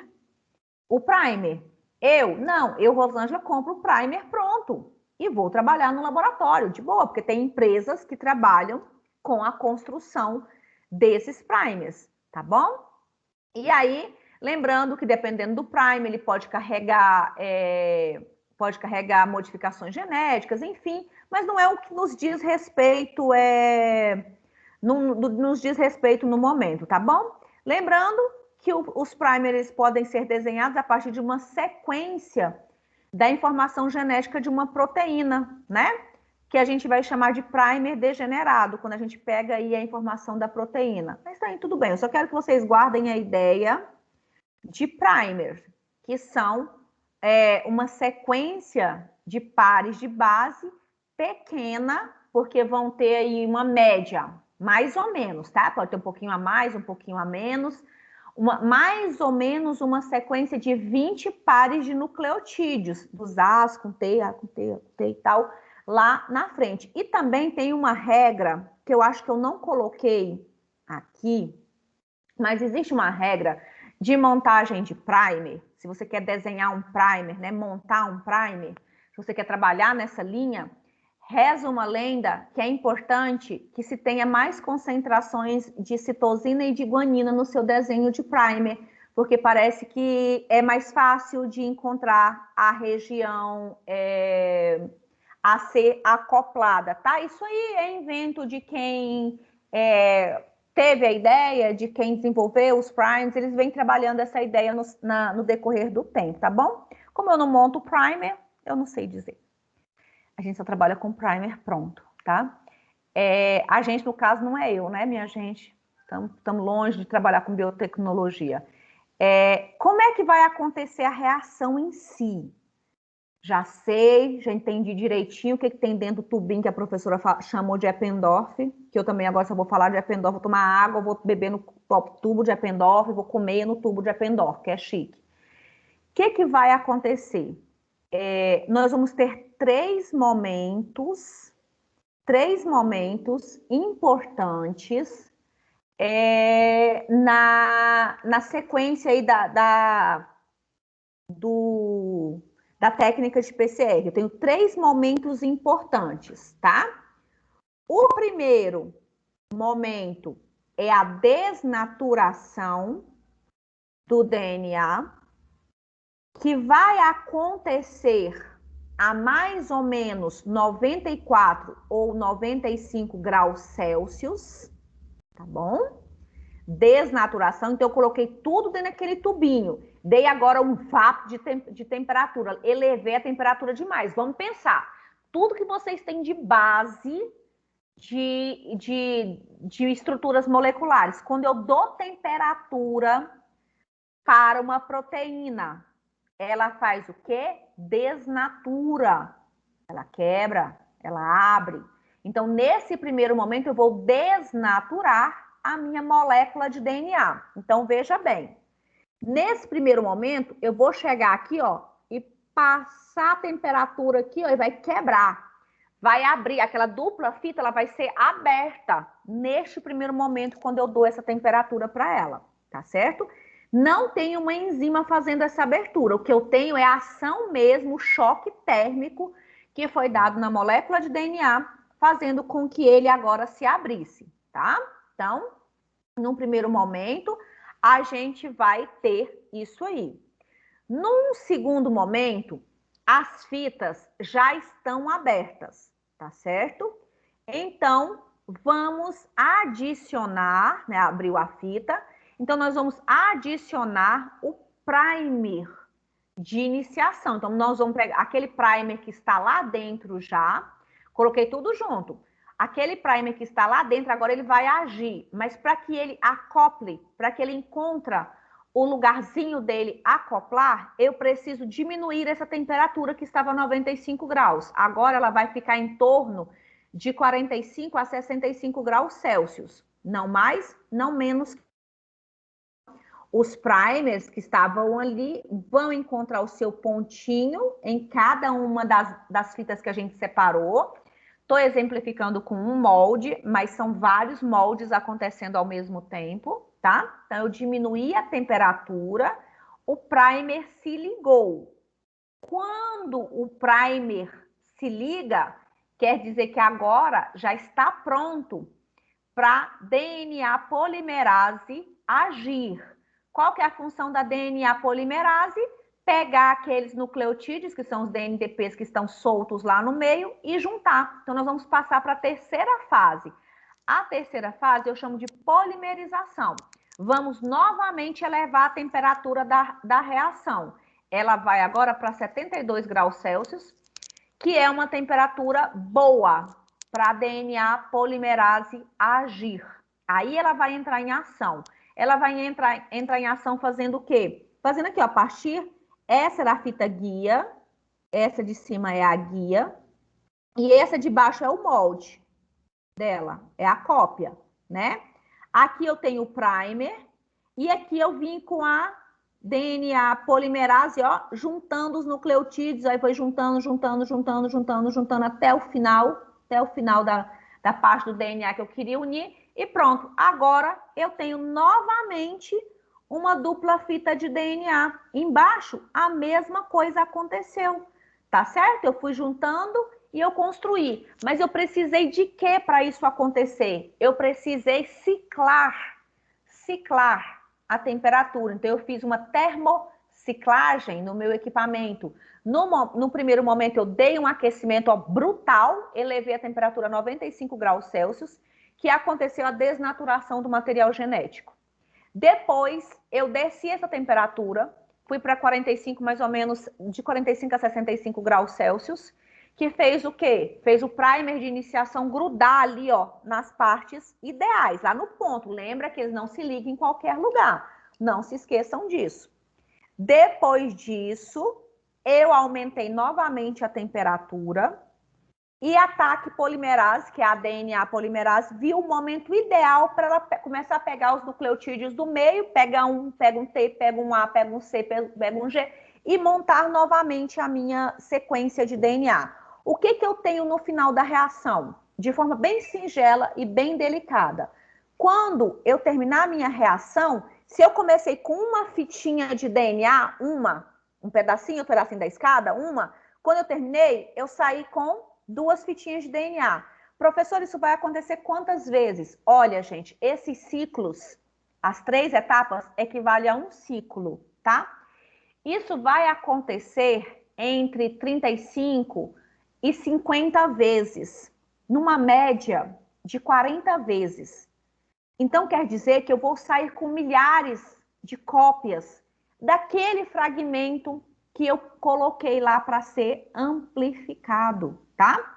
o primer. Eu, Rosângela, compro o primer pronto e vou trabalhar no laboratório, de boa, porque tem empresas que trabalham com a construção desses primers, tá bom? E aí, lembrando que dependendo do primer, ele pode carregar modificações genéticas, enfim, mas não é o que nos diz respeito, nos diz respeito no momento, tá bom? Lembrando que os primers podem ser desenhados a partir de uma sequência da informação genética de uma proteína, né? Que a gente vai chamar de primer degenerado, quando a gente pega aí a informação da proteína. Mas tá aí, tudo bem, eu só quero que vocês guardem a ideia de primer, que são uma sequência de pares de base pequena, porque vão ter aí uma média, mais ou menos, tá? Pode ter um pouquinho a mais, um pouquinho a menos, mais ou menos uma sequência de 20 pares de nucleotídeos, dos As com T, A com T, A com T e tal, lá na frente. E também tem uma regra, que eu acho que eu não coloquei aqui, mas existe uma regra de montagem de primer. Se você quer desenhar um primer, né, montar um primer, se você quer trabalhar nessa linha, reza uma lenda que é importante que se tenha mais concentrações de citosina e de guanina no seu desenho de primer, porque parece que é mais fácil de encontrar a região a ser acoplada, tá? Isso aí é invento de quem teve a ideia, de quem desenvolveu os primers, eles vêm trabalhando essa ideia no decorrer do tempo, tá bom? Como eu não monto o primer, eu não sei dizer. A gente só trabalha com primer pronto, tá? A gente, no caso, não é eu, né, minha gente? Estamos longe de trabalhar com biotecnologia. Como é que vai acontecer a reação em si? Já sei, já entendi direitinho o que tem dentro do tubinho que a professora chamou de Eppendorf, que eu também agora só vou falar de Eppendorf, vou tomar água, vou beber no tubo de Eppendorf, vou comer no tubo de Eppendorf, que é chique. O que vai acontecer? Nós vamos ter três momentos importantes na sequência aí da técnica de PCR. Eu tenho 3 momentos importantes, tá? O primeiro momento é a desnaturação do DNA, que vai acontecer a mais ou menos 94 ou 95 graus Celsius, tá bom? Desnaturação, então eu coloquei tudo dentro daquele tubinho. Dei agora um vapo de temperatura, elevei a temperatura demais. Vamos pensar, tudo que vocês têm de base de estruturas moleculares, quando eu dou temperatura para uma proteína, ela faz o quê? Desnatura. Ela quebra, ela abre. Então, nesse primeiro momento, eu vou desnaturar a minha molécula de DNA. Então, veja bem. Nesse primeiro momento, eu vou chegar aqui, ó, e passar a temperatura aqui, ó, e vai quebrar. Vai abrir, aquela dupla fita, ela vai ser aberta neste primeiro momento, quando eu dou essa temperatura para ela, tá certo? Não tem uma enzima fazendo essa abertura. O que eu tenho é a ação mesmo, o choque térmico que foi dado na molécula de DNA, fazendo com que ele agora se abrisse, tá? Então, num primeiro momento, a gente vai ter isso aí. Num segundo momento, as fitas já estão abertas, tá certo? Então, vamos adicionar, né? Abriu a fita. Então, nós vamos adicionar o primer de iniciação. Então, nós vamos pegar aquele primer que está lá dentro já, coloquei tudo junto. Aquele primer que está lá dentro, agora ele vai agir, mas para que ele acople, para que ele encontre o lugarzinho dele acoplar, eu preciso diminuir essa temperatura que estava 95 graus. Agora ela vai ficar em torno de 45 a 65 graus Celsius. Não mais, não menos. Os primers que estavam ali vão encontrar o seu pontinho em cada uma das fitas que a gente separou. Estou exemplificando com um molde, mas são vários moldes acontecendo ao mesmo tempo, tá? Então, eu diminuí a temperatura, o primer se ligou. Quando o primer se liga, quer dizer que agora já está pronto para DNA polimerase agir. Qual que é a função da DNA polimerase? Pegar aqueles nucleotídeos, que são os DNTPs que estão soltos lá no meio, e juntar. Então, nós vamos passar para a terceira fase. A terceira fase eu chamo de polimerização. Vamos novamente elevar a temperatura da reação. Ela vai agora para 72 graus Celsius, que é uma temperatura boa para a DNA polimerase agir. Aí ela vai entrar em ação. Ela vai entrar em ação fazendo o quê? Fazendo aqui, ó, a partir, essa era a fita guia, essa de cima é a guia, e essa de baixo é o molde dela, é a cópia, né? Aqui eu tenho o primer, e aqui eu vim com a DNA polimerase, ó, juntando os nucleotídeos, aí foi juntando até o final da parte do DNA que eu queria unir, e pronto. Agora eu tenho novamente uma dupla fita de DNA. Embaixo, a mesma coisa aconteceu, tá certo? Eu fui juntando e eu construí. Mas eu precisei de quê para isso acontecer? Eu precisei ciclar a temperatura. Então, eu fiz uma termociclagem no meu equipamento. No primeiro momento, eu dei um aquecimento brutal, elevei a temperatura a 95 graus Celsius, que aconteceu a desnaturação do material genético. Depois, eu desci essa temperatura, fui para 45, mais ou menos, de 45 a 65 graus Celsius, que fez o quê? Fez o primer de iniciação grudar ali, ó, nas partes ideais, lá no ponto. Lembra que eles não se ligam em qualquer lugar. Não se esqueçam disso. Depois disso, eu aumentei novamente a temperatura e a TAC polimerase, que é a DNA polimerase, viu o momento ideal para ela começar a pegar os nucleotídeos do meio, pega um T, pega um A, pega um C, pega um G, e montar novamente a minha sequência de DNA. O que eu tenho no final da reação? De forma bem singela e bem delicada. quando eu terminar a minha reação, se eu comecei com uma fitinha de DNA, um pedacinho da escada, quando eu terminei, eu saí com 2 fitinhas de DNA. Professor, isso vai acontecer quantas vezes? Olha, gente, esses ciclos, as 3 etapas, equivalem a um ciclo, tá? Isso vai acontecer entre 35 e 50 vezes, numa média de 40 vezes. Então, quer dizer que eu vou sair com milhares de cópias daquele fragmento que eu coloquei lá para ser amplificado, tá?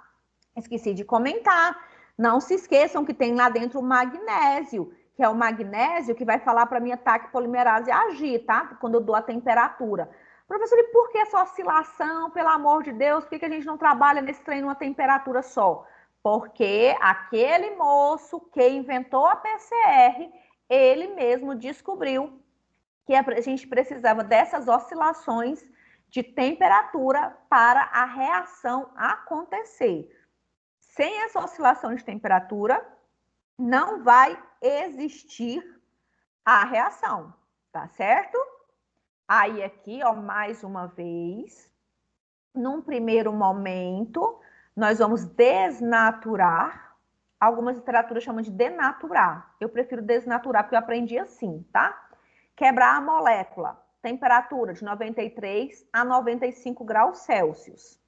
Esqueci de comentar. Não se esqueçam que tem lá dentro o magnésio, que é o magnésio que vai falar para a minha TAC polimerase agir, tá? Quando eu dou a temperatura. Professor, e por que essa oscilação? Pelo amor de Deus, por que a gente não trabalha nesse trem numa temperatura só? Porque aquele moço que inventou a PCR, ele mesmo descobriu que a gente precisava dessas oscilações de temperatura para a reação acontecer. Sem essa oscilação de temperatura, não vai existir a reação, tá certo? Aí aqui, ó, mais uma vez, num primeiro momento, nós vamos desnaturar. Algumas literaturas chamam de denaturar. Eu prefiro desnaturar, porque eu aprendi assim, tá? Quebrar a molécula, temperatura de 93 a 95 graus Celsius.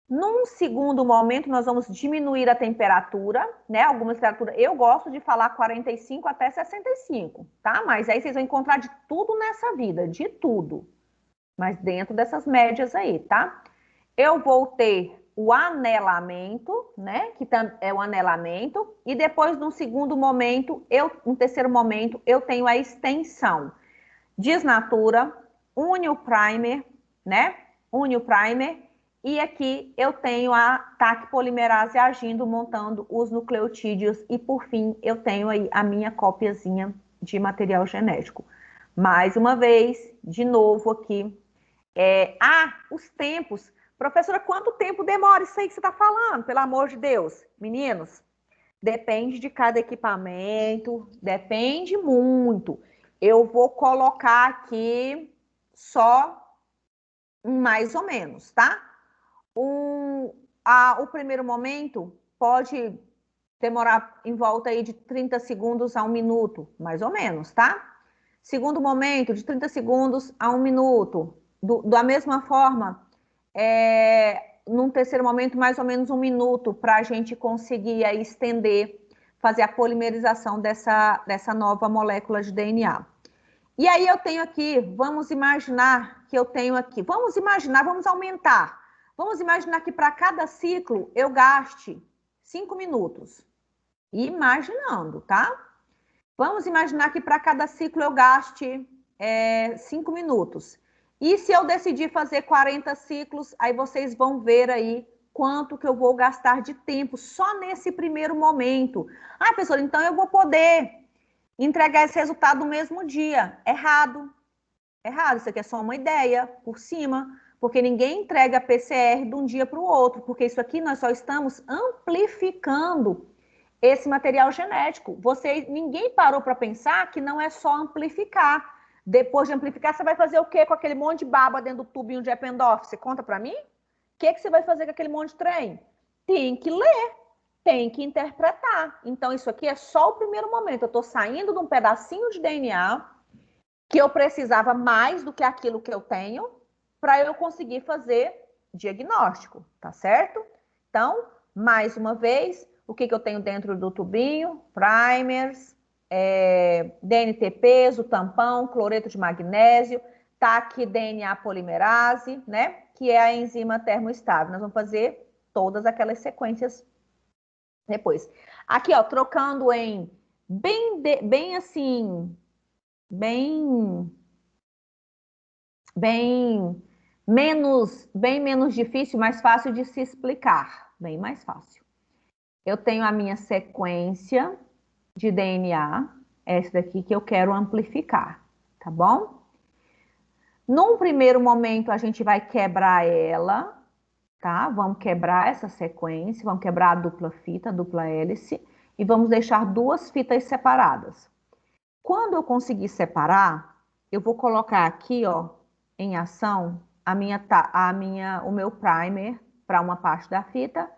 Num segundo momento, nós vamos diminuir a temperatura, né? Alguma temperatura, eu gosto de falar 45 até 65, tá? Mas aí vocês vão encontrar de tudo nessa vida, de tudo. Mas dentro dessas médias aí, tá? Eu vou ter o anelamento, né? Que é o anelamento. E depois, num segundo momento, no terceiro momento, eu tenho a extensão. Desnatura, une o primer, né? Une o primer. E aqui eu tenho a TAC polimerase agindo, montando os nucleotídeos. E por fim, eu tenho aí a minha copiazinha de material genético. Mais uma vez, de novo aqui. Os tempos. Professora, quanto tempo demora isso aí que você está falando? Pelo amor de Deus. Meninos, depende de cada equipamento, depende muito. Eu vou colocar aqui só mais ou menos, tá? O primeiro momento pode demorar em volta aí de 30 segundos a 1 minuto, mais ou menos, tá? Segundo momento, de 30 segundos a 1 minuto. Da mesma forma, num terceiro momento, mais ou menos 1 minuto, para a gente conseguir aí estender, fazer a polimerização dessa nova molécula de DNA. E aí eu tenho aqui, vamos imaginar que eu tenho aqui, vamos aumentar. Vamos imaginar que para cada ciclo eu gaste 5 minutos. Imaginando, tá? Vamos imaginar que para cada ciclo eu gaste 5 minutos. E se eu decidir fazer 40 ciclos, aí vocês vão ver aí quanto que eu vou gastar de tempo só nesse primeiro momento. Ah, professor, então eu vou poder entregar esse resultado no mesmo dia. Errado. Errado, isso aqui é só uma ideia por cima, porque ninguém entrega a PCR de um dia para o outro, porque isso aqui nós só estamos amplificando esse material genético. Ninguém parou para pensar que não é só amplificar. Depois de amplificar, você vai fazer o quê com aquele monte de baba dentro do tubinho de Eppendorf? Você conta para mim? O que você vai fazer com aquele monte de trem? Tem que ler, tem que interpretar. Então, isso aqui é só o primeiro momento. Eu estou saindo de um pedacinho de DNA que eu precisava mais do que aquilo que eu tenho para eu conseguir fazer diagnóstico, tá certo? Então, mais uma vez, o que eu tenho dentro do tubinho? Primers, DNTPs, o tampão, cloreto de magnésio, TAC DNA polimerase, né? Que é a enzima termoestável. Nós vamos fazer todas aquelas sequências depois. Aqui, ó, trocando em bem assim, bem menos difícil, mais fácil de se explicar, bem mais fácil. Eu tenho a minha sequência de DNA, essa daqui que eu quero amplificar, tá bom? Num primeiro momento, a gente vai quebrar ela, tá? Vamos quebrar essa sequência, vamos quebrar a dupla fita, a dupla hélice, e vamos deixar 2 fitas separadas. Quando eu conseguir separar, eu vou colocar aqui, ó, em ação, o meu primer para uma parte da fita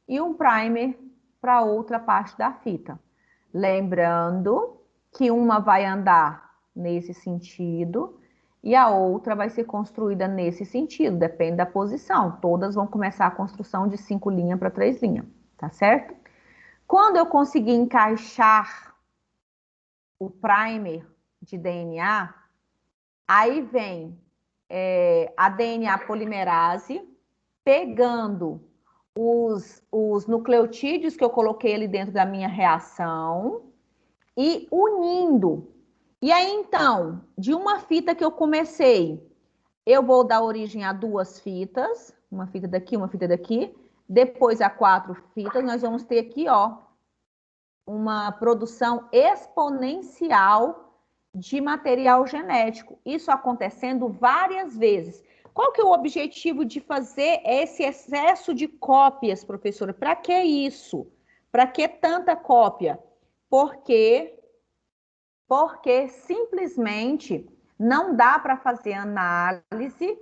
e um primer para outra parte da fita. Lembrando que uma vai andar nesse sentido e a outra vai ser construída nesse sentido, depende da posição. Todas vão começar a construção de 5 linhas para 3 linhas, tá certo? Quando eu conseguir encaixar o primer de DNA, aí vem a DNA polimerase, pegando os nucleotídeos que eu coloquei ali dentro da minha reação e unindo. E aí, então, de uma fita que eu comecei, eu vou dar origem a 2 fitas, uma fita daqui, uma fita daqui, depois a 4 fitas, nós vamos ter aqui, ó, uma produção exponencial de material genético. Isso acontecendo várias vezes. Qual que é o objetivo de fazer esse excesso de cópias, professora? Para que isso? Para que tanta cópia? Porque simplesmente não dá para fazer análise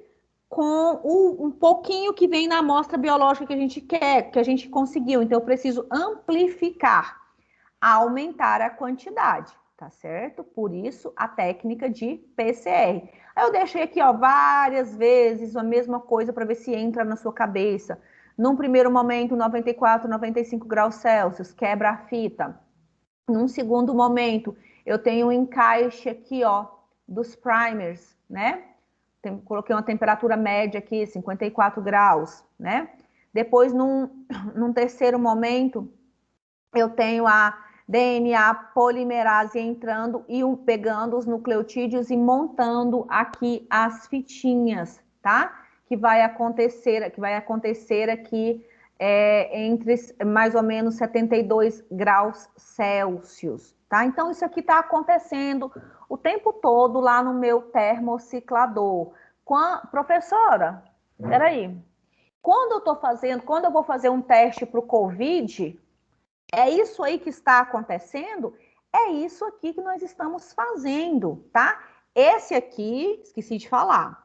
com um pouquinho que vem na amostra biológica que a gente quer, que a gente conseguiu. Então, eu preciso amplificar, aumentar a quantidade, tá certo? Por isso, a técnica de PCR. Aí eu deixei aqui, ó, várias vezes a mesma coisa para ver se entra na sua cabeça. Num primeiro momento, 94, 95 graus Celsius, quebra a fita. Num segundo momento, eu tenho um encaixe aqui, ó, dos primers, né? Coloquei uma temperatura média aqui, 54 graus, né? Depois, num terceiro momento, eu tenho a DNA polimerase entrando e pegando os nucleotídeos e montando aqui as fitinhas, tá? Que vai acontecer aqui entre mais ou menos 72 graus Celsius, tá? Então, isso aqui está acontecendo o tempo todo lá no meu termociclador. Professora, peraí. Quando eu vou fazer um teste para o COVID, é isso aí que está acontecendo? É isso aqui que nós estamos fazendo, tá? Esse aqui, esqueci de falar.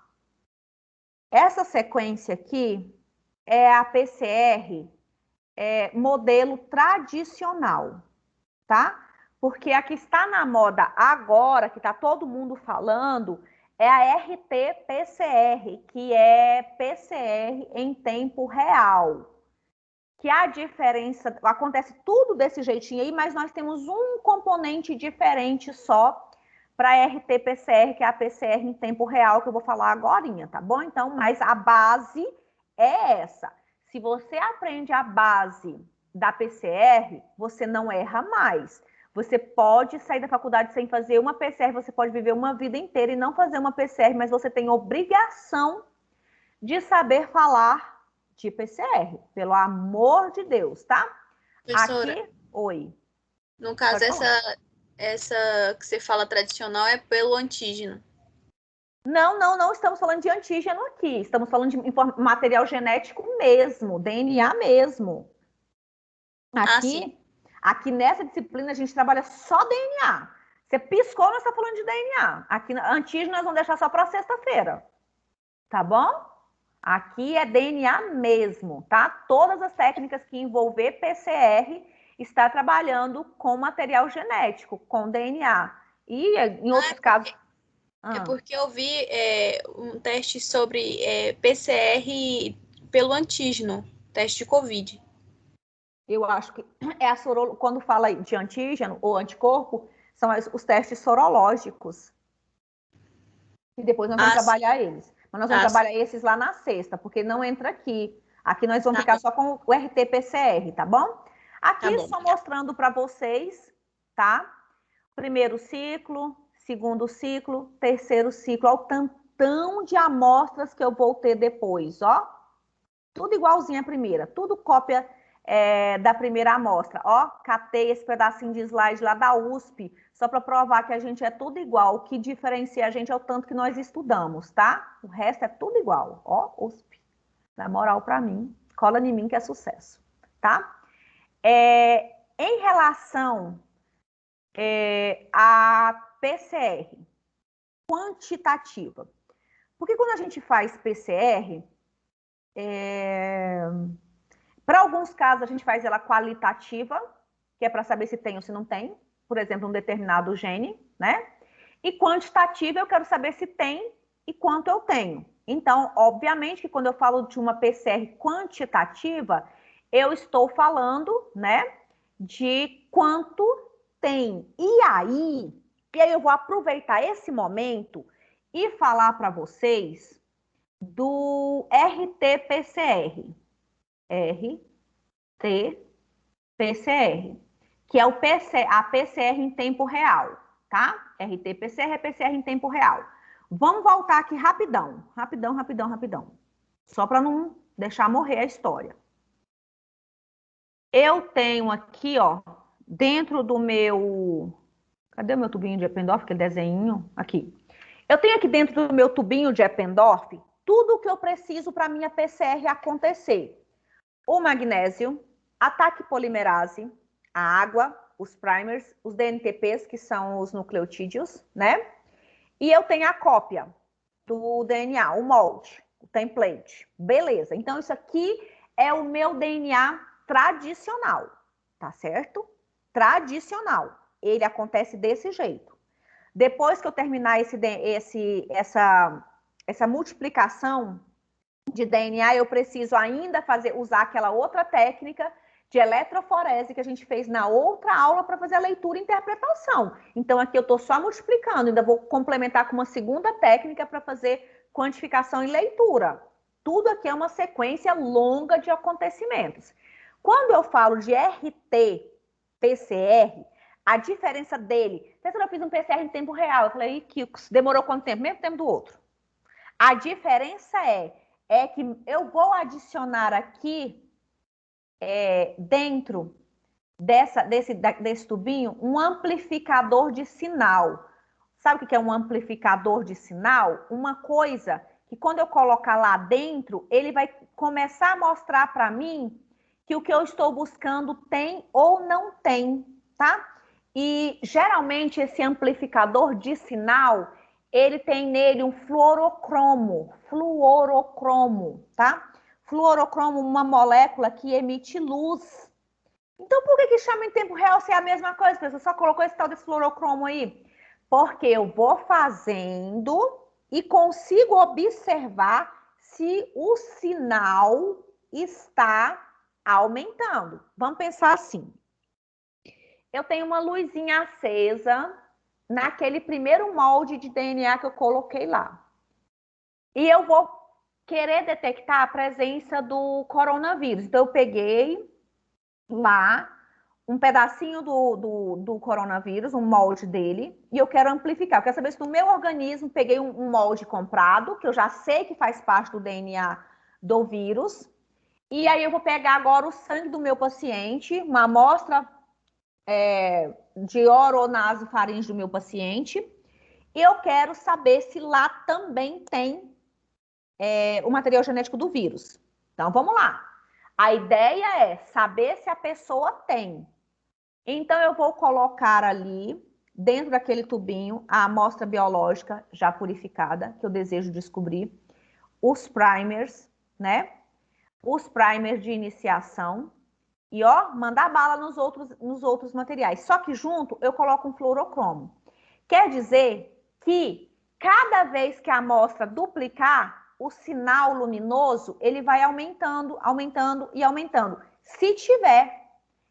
Essa sequência aqui é a PCR modelo tradicional, tá? Porque a que está na moda agora, que está todo mundo falando, é a RT-PCR, que é PCR em tempo real. Que a diferença, acontece tudo desse jeitinho aí, mas nós temos um componente diferente só para a RT-PCR, que é a PCR em tempo real, que eu vou falar agorinha, tá bom? Então, mas a base é essa. Se você aprende a base da PCR, você não erra mais. Você pode sair da faculdade sem fazer uma PCR, você pode viver uma vida inteira e não fazer uma PCR, mas você tem obrigação de saber falar de PCR, pelo amor de Deus, tá? Professora, aqui, oi. No caso, essa que você fala tradicional é pelo antígeno. Não estamos falando de antígeno aqui, estamos falando de material genético mesmo, DNA mesmo. Aqui nessa disciplina a gente trabalha só DNA. Você piscou, nós estamos falando de DNA. Aqui, antígeno nós vamos deixar só para sexta-feira, tá bom? Aqui é DNA mesmo, tá? Todas as técnicas que envolver PCR está trabalhando com material genético, com DNA. E em outros casos... É porque eu vi um teste sobre PCR pelo antígeno, teste de Covid. Eu acho que quando fala de antígeno ou anticorpo, são os testes sorológicos. E depois nós vamos trabalhar eles. Mas nós vamos trabalhar esses lá na sexta, porque não entra aqui. Aqui nós vamos ficar só com o RT-PCR, tá bom? Aqui só mostrando para vocês, tá? Primeiro ciclo, segundo ciclo, terceiro ciclo. Olha o tantão de amostras que eu vou ter depois, ó. Tudo igualzinho à primeira, tudo cópia da primeira amostra. Ó, catei esse pedacinho de slide lá da USP, só para provar que a gente é tudo igual. O que diferencia a gente é o tanto que nós estudamos, tá? O resto é tudo igual. Ó, USP. Dá moral para mim. Cola em mim que é sucesso, tá? Em relação à PCR quantitativa, porque quando a gente faz PCR, para alguns casos a gente faz ela qualitativa, que é para saber se tem ou se não tem, por exemplo, um determinado gene, né? E quantitativa eu quero saber se tem e quanto eu tenho. Então, obviamente que quando eu falo de uma PCR quantitativa, eu estou falando, né, de quanto tem. E aí eu vou aproveitar esse momento e falar para vocês do RT-PCR. RT-PCR, que é a PCR em tempo real, tá? RT-PCR é PCR em tempo real. Vamos voltar aqui rapidão. Só para não deixar morrer a história. Eu tenho aqui, ó, dentro do meu... Cadê o meu tubinho de Eppendorf? Aquele desenho? Aqui. Eu tenho aqui dentro do meu tubinho de Eppendorf tudo o que eu preciso para a minha PCR acontecer. O magnésio, a taquipolimerase, a água, os primers, os DNTPs, que são os nucleotídeos, né? E eu tenho a cópia do DNA, o molde, o template. Beleza, então isso aqui é o meu DNA tradicional, tá certo? Tradicional. Ele acontece desse jeito. Depois que eu terminar essa multiplicação de DNA, eu preciso ainda usar aquela outra técnica de eletroforese que a gente fez na outra aula para fazer a leitura e interpretação. Então, aqui eu estou só multiplicando, ainda vou complementar com uma segunda técnica para fazer quantificação e leitura. Tudo aqui é uma sequência longa de acontecimentos. Quando eu falo de RT-PCR, a diferença dele... Pensa que eu fiz um PCR em tempo real, eu falei, Kikos, demorou quanto tempo? Mesmo tempo do outro. A diferença é que eu vou adicionar aqui, dentro desse tubinho, um amplificador de sinal. Sabe o que é um amplificador de sinal? Uma coisa que quando eu colocar lá dentro, ele vai começar a mostrar para mim que o que eu estou buscando tem ou não tem, tá? E geralmente esse amplificador de sinal, ele tem nele um fluorocromo, tá? Fluorocromo, uma molécula que emite luz. Então, por que chama em tempo real se é a mesma coisa, pessoal? Só colocou esse tal desse fluorocromo aí? Porque eu vou fazendo e consigo observar se o sinal está aumentando. Vamos pensar assim. Eu tenho uma luzinha acesa naquele primeiro molde de DNA que eu coloquei lá. E eu vou querer detectar a presença do coronavírus. Então, eu peguei lá um pedacinho do coronavírus, um molde dele, e eu quero amplificar. Eu quero saber se no meu organismo peguei um molde comprado, que eu já sei que faz parte do DNA do vírus, e aí eu vou pegar agora o sangue do meu paciente, uma amostra de oronasofaringe do meu paciente, e eu quero saber se lá também tem o material genético do vírus. Então, vamos lá. A ideia é saber se a pessoa tem. Então, eu vou colocar ali, dentro daquele tubinho, a amostra biológica já purificada, que eu desejo descobrir, os primers, né? Os primers de iniciação. E, ó, mandar bala nos outros materiais. Só que junto, eu coloco um fluorocromo. Quer dizer que cada vez que a amostra duplicar, o sinal luminoso, ele vai aumentando, aumentando e aumentando. Se tiver.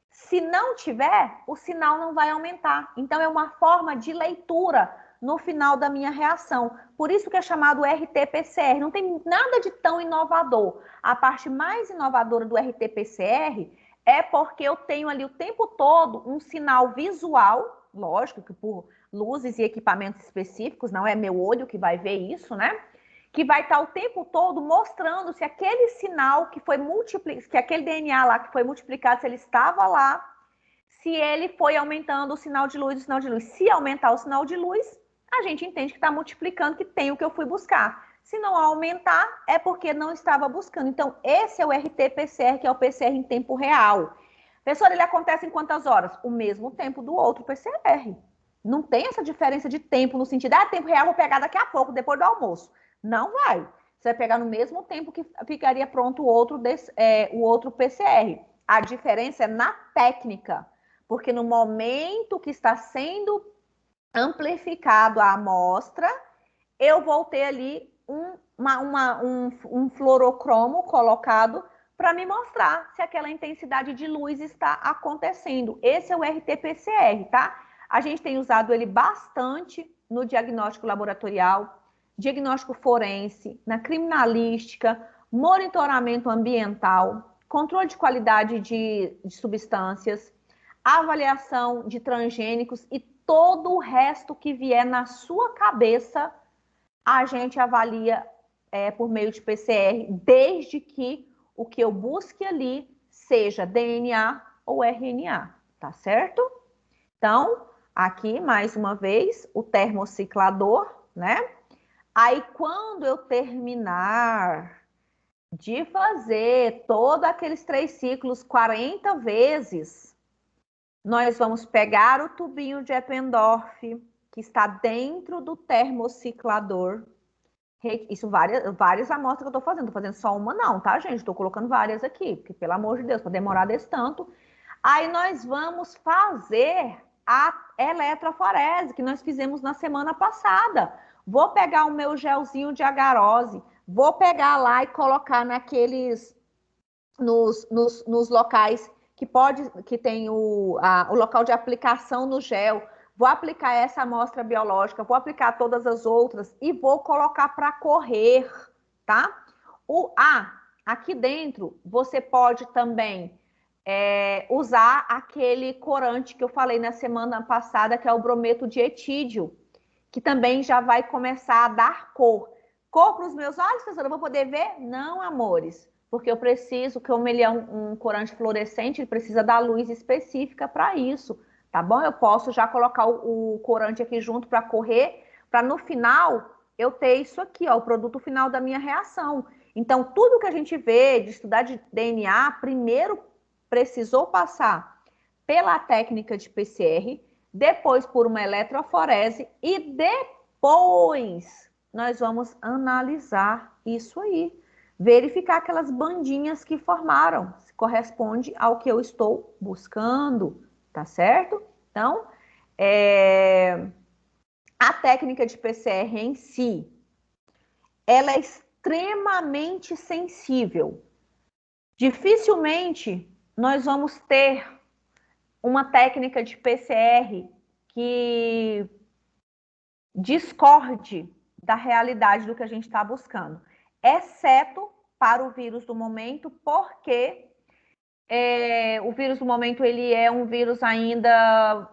Se não tiver, o sinal não vai aumentar. Então, é uma forma de leitura no final da minha reação. Por isso que é chamado RT-PCR. Não tem nada de tão inovador. A parte mais inovadora do RT-PCR é porque eu tenho ali o tempo todo um sinal visual, lógico que por luzes e equipamentos específicos, não é meu olho que vai ver isso, né? Que vai estar o tempo todo mostrando se aquele sinal que foi multiplicado, que aquele DNA lá que foi multiplicado, se ele estava lá, se ele foi aumentando o sinal de luz, Se aumentar o sinal de luz, a gente entende que está multiplicando, que tem o que eu fui buscar. Se não aumentar, é porque não estava buscando. Então, esse é o RT-PCR, que é o PCR em tempo real. Professor, ele acontece em quantas horas? O mesmo tempo do outro PCR. Não tem essa diferença de tempo no sentido, tempo real, vou pegar daqui a pouco, depois do almoço. Não vai. Você vai pegar no mesmo tempo que ficaria pronto o outro PCR. A diferença é na técnica, porque no momento que está sendo amplificado a amostra, eu vou ter ali um fluorocromo colocado para me mostrar se aquela intensidade de luz está acontecendo. Esse é o RT-PCR, tá? A gente tem usado ele bastante no diagnóstico laboratorial, diagnóstico forense, na criminalística, monitoramento ambiental, controle de qualidade de substâncias, avaliação de transgênicos e todo o resto que vier na sua cabeça, a gente avalia por meio de PCR, desde que o que eu busque ali seja DNA ou RNA, tá certo? Então, aqui, mais uma vez, o termociclador, né? Aí, quando eu terminar de fazer todos aqueles 3 ciclos 40 vezes, nós vamos pegar o tubinho de Eppendorf, que está dentro do termociclador. Isso, várias amostras que eu estou fazendo. Não estou fazendo só uma não, tá, gente? Estou colocando várias aqui, porque, pelo amor de Deus, para demorar desse tanto. Aí nós vamos fazer a eletroforese, que nós fizemos na semana passada. Vou pegar o meu gelzinho de agarose, vou pegar lá e colocar nos locais que tem o local de aplicação no gel. Vou aplicar essa amostra biológica, vou aplicar todas as outras e vou colocar para correr, tá? Aqui dentro, você pode também usar aquele corante que eu falei na semana passada, que é o brometo de etídio, que também já vai começar a dar cor. Cor para os meus olhos, professora, eu vou poder ver? Não, amores, porque eu preciso, como ele é um corante fluorescente, ele precisa da luz específica para isso, tá bom? Eu posso já colocar o corante aqui junto para correr, para no final eu ter isso aqui, ó, o produto final da minha reação. Então, tudo que a gente vê de estudar de DNA, primeiro precisou passar pela técnica de PCR, depois por uma eletroforese e depois nós vamos analisar isso aí. Verificar aquelas bandinhas que formaram, se corresponde ao que eu estou buscando, tá certo? Então, a técnica de PCR em si, ela é extremamente sensível. Dificilmente nós vamos ter uma técnica de PCR que discorde da realidade do que a gente está buscando, exceto para o vírus do momento, porque o vírus do momento ele é um vírus ainda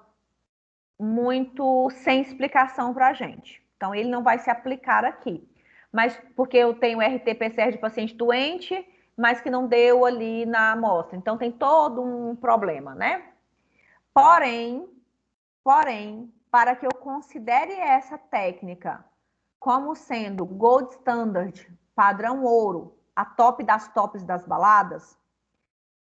muito sem explicação para a gente. Então, ele não vai se aplicar aqui. Mas porque eu tenho RT-PCR de paciente doente, mas que não deu ali na amostra. Então, tem todo um problema, né? Porém, para que eu considere essa técnica como sendo gold standard, padrão ouro, a top das tops das baladas,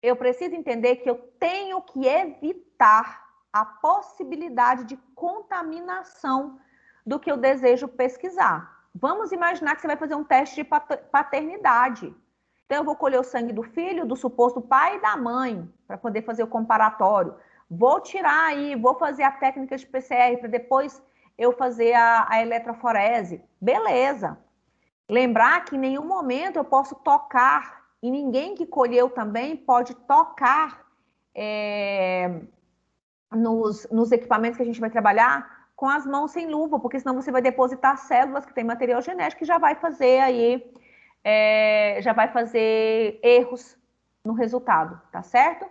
eu preciso entender que eu tenho que evitar a possibilidade de contaminação do que eu desejo pesquisar. Vamos imaginar que você vai fazer um teste de paternidade. Então, eu vou colher o sangue do filho, do suposto pai e da mãe, para poder fazer o comparatório. Vou tirar aí, vou fazer a técnica de PCR para depois eu fazer a eletroforese. Beleza. Lembrar que em nenhum momento eu posso tocar, e ninguém que colheu também pode tocar nos equipamentos que a gente vai trabalhar com as mãos sem luva, porque senão você vai depositar células que têm material genético e já vai fazer aí, já vai fazer erros no resultado, tá certo?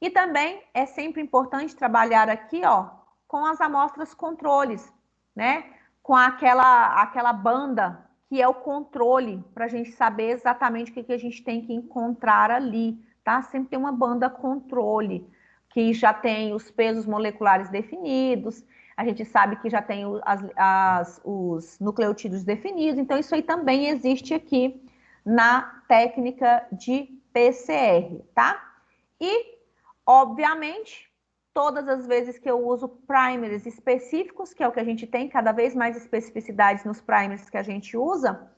E também é sempre importante trabalhar aqui, ó, com as amostras controles, né? Com aquela banda que é o controle, para a gente saber exatamente o que a gente tem que encontrar ali, tá? Sempre tem uma banda controle, que já tem os pesos moleculares definidos, a gente sabe que já tem os nucleotídeos definidos, então isso aí também existe aqui na técnica de PCR, tá? E Obviamente, todas as vezes que eu uso primers específicos, que é o que a gente tem, cada vez mais especificidades nos primers que a gente usa,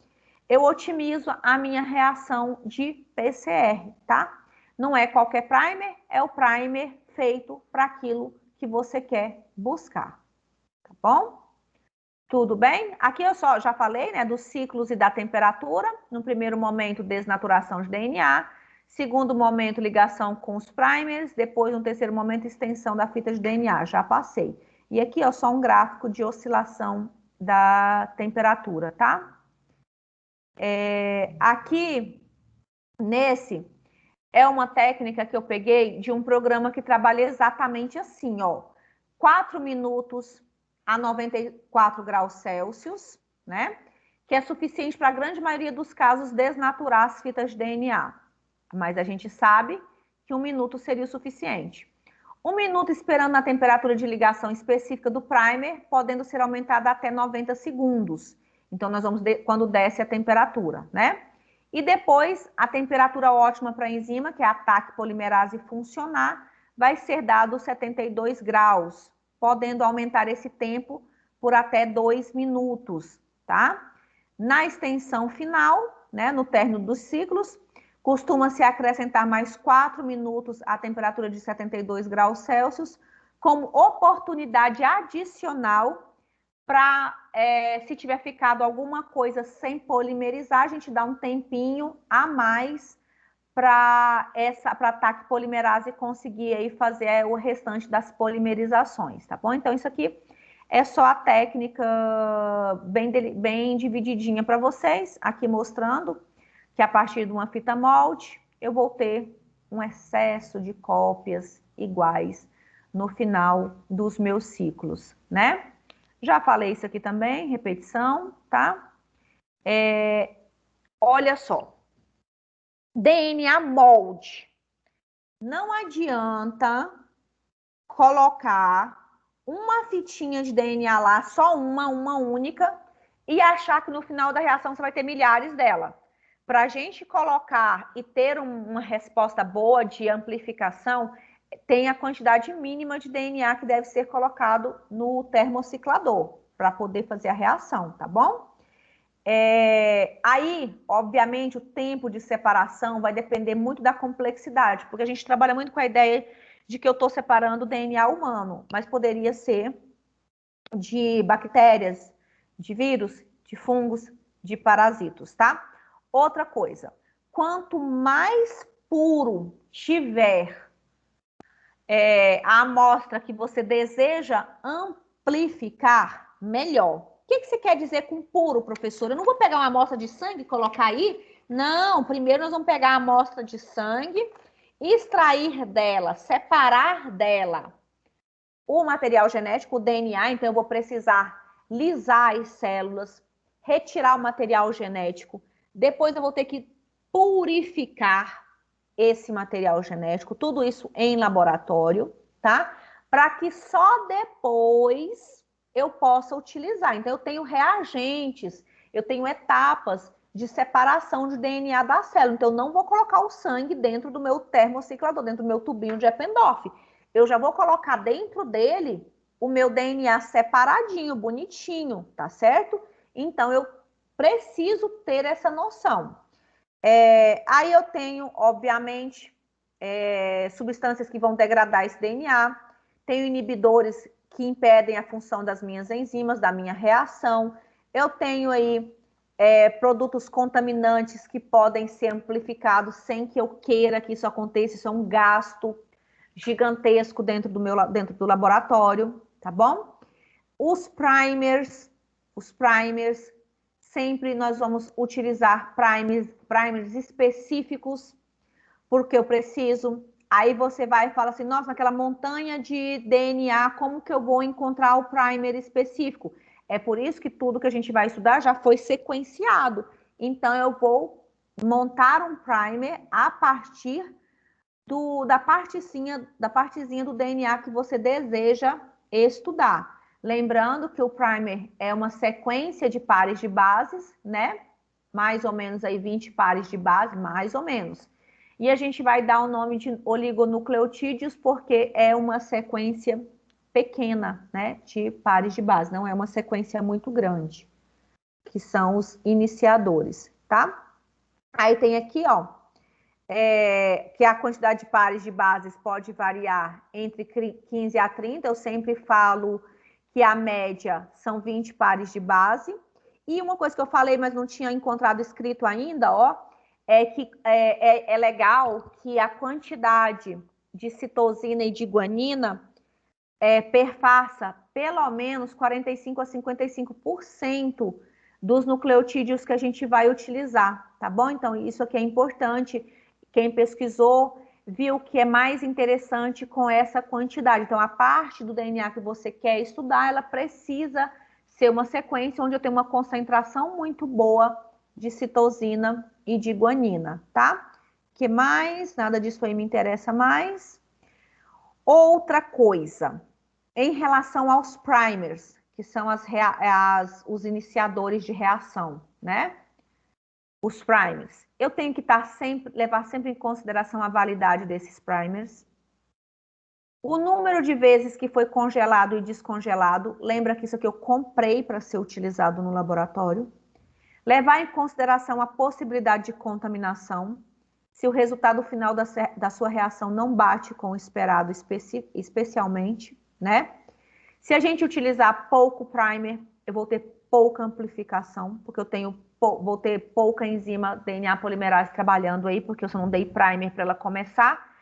eu otimizo a minha reação de PCR, tá? Não é qualquer primer, é o primer feito para aquilo que você quer buscar, tá bom? Tudo bem? Aqui eu já falei, né, dos ciclos e da temperatura. No primeiro momento, desnaturação de DNA. Segundo momento, ligação com os primers. Depois, no terceiro momento, extensão da fita de DNA. Já passei. E aqui, ó, só um gráfico de oscilação da temperatura, tá? Aqui, nesse, é uma técnica que eu peguei de um programa que trabalha exatamente assim, ó. 4 minutos a 94 graus Celsius, né? Que é suficiente para a grande maioria dos casos desnaturar as fitas de DNA. Mas a gente sabe que 1 minuto seria o suficiente. 1 minuto esperando na temperatura de ligação específica do primer, podendo ser aumentada até 90 segundos. Então, nós vamos, quando desce a temperatura, né? E depois, a temperatura ótima para a enzima, que é a TAC polimerase funcionar, vai ser dado 72 graus, podendo aumentar esse tempo por até 2 minutos, tá? Na extensão final, né, no término dos ciclos, costuma-se acrescentar mais 4 minutos à temperatura de 72 graus Celsius, como oportunidade adicional para, se tiver ficado alguma coisa sem polimerizar, a gente dá um tempinho a mais para a TAC polimerase conseguir aí fazer o restante das polimerizações, tá bom? Então, isso aqui é só a técnica bem divididinha para vocês, aqui mostrando que a partir de uma fita molde, eu vou ter um excesso de cópias iguais no final dos meus ciclos, né? Já falei isso aqui também, repetição, tá? Olha só, DNA molde. Não adianta colocar uma fitinha de DNA lá, só uma única, e achar que no final da reação você vai ter milhares dela. Para a gente colocar e ter uma resposta boa de amplificação, tem a quantidade mínima de DNA que deve ser colocado no termociclador para poder fazer a reação, tá bom? Aí, obviamente, o tempo de separação vai depender muito da complexidade, porque a gente trabalha muito com a ideia de que eu estou separando o DNA humano, mas poderia ser de bactérias, de vírus, de fungos, de parasitos, tá? Outra coisa, quanto mais puro tiver a amostra que você deseja amplificar, melhor. O que você quer dizer com puro, professor? Eu não vou pegar uma amostra de sangue e colocar aí? Não, primeiro nós vamos pegar a amostra de sangue, extrair dela, separar dela o material genético, o DNA, então eu vou precisar lisar as células, retirar o material genético, depois eu vou ter que purificar esse material genético, tudo isso em laboratório, tá? Para que só depois eu possa utilizar. Então, eu tenho reagentes, eu tenho etapas de separação de DNA da célula. Então, eu não vou colocar o sangue dentro do meu termociclador, dentro do meu tubinho de Eppendorf. Eu já vou colocar dentro dele o meu DNA separadinho, bonitinho, tá certo? Então, eu preciso ter essa noção. Aí eu tenho, obviamente, substâncias que vão degradar esse DNA, tenho inibidores que impedem a função das minhas enzimas, da minha reação, eu tenho aí produtos contaminantes que podem ser amplificados sem que eu queira que isso aconteça, isso é um gasto gigantesco dentro do laboratório, tá bom? Os primers, sempre nós vamos utilizar primers específicos, porque eu preciso. Aí você vai e fala assim, nossa, naquela montanha de DNA, como que eu vou encontrar o primer específico? É por isso que tudo que a gente vai estudar já foi sequenciado. Então, eu vou montar um primer a partir da partezinha do DNA que você deseja estudar. Lembrando que o primer é uma sequência de pares de bases, né? Mais ou menos aí 20 pares de base, mais ou menos. E a gente vai dar o nome de oligonucleotídeos porque é uma sequência pequena, né, de pares de base, não é uma sequência muito grande, que são os iniciadores, tá? Aí tem aqui, ó, que a quantidade de pares de bases pode variar entre 15 a 30, eu sempre falo que a média são 20 pares de base. E uma coisa que eu falei, mas não tinha encontrado escrito ainda, ó, é que é legal que a quantidade de citosina e de guanina perfaça pelo menos 45 a 55% dos nucleotídeos que a gente vai utilizar, tá bom? Então, isso aqui é importante. Quem pesquisou viu que é mais interessante com essa quantidade. Então, a parte do DNA que você quer estudar, ela precisa ser uma sequência onde eu tenho uma concentração muito boa de citosina e de guanina, tá? Que mais? Nada disso aí me interessa mais. Outra coisa, em relação aos primers, que são os iniciadores de reação, né? Os primers. Eu tenho que levar sempre em consideração a validade desses primers. O número de vezes que foi congelado e descongelado. Lembra que isso aqui eu comprei para ser utilizado no laboratório. Levar em consideração a possibilidade de contaminação. Se o resultado final da sua reação não bate com o esperado especialmente, né? Se a gente utilizar pouco primer, eu vou ter pouca amplificação, porque vou ter pouca enzima DNA polimerase trabalhando aí, porque eu só não dei primer para ela começar,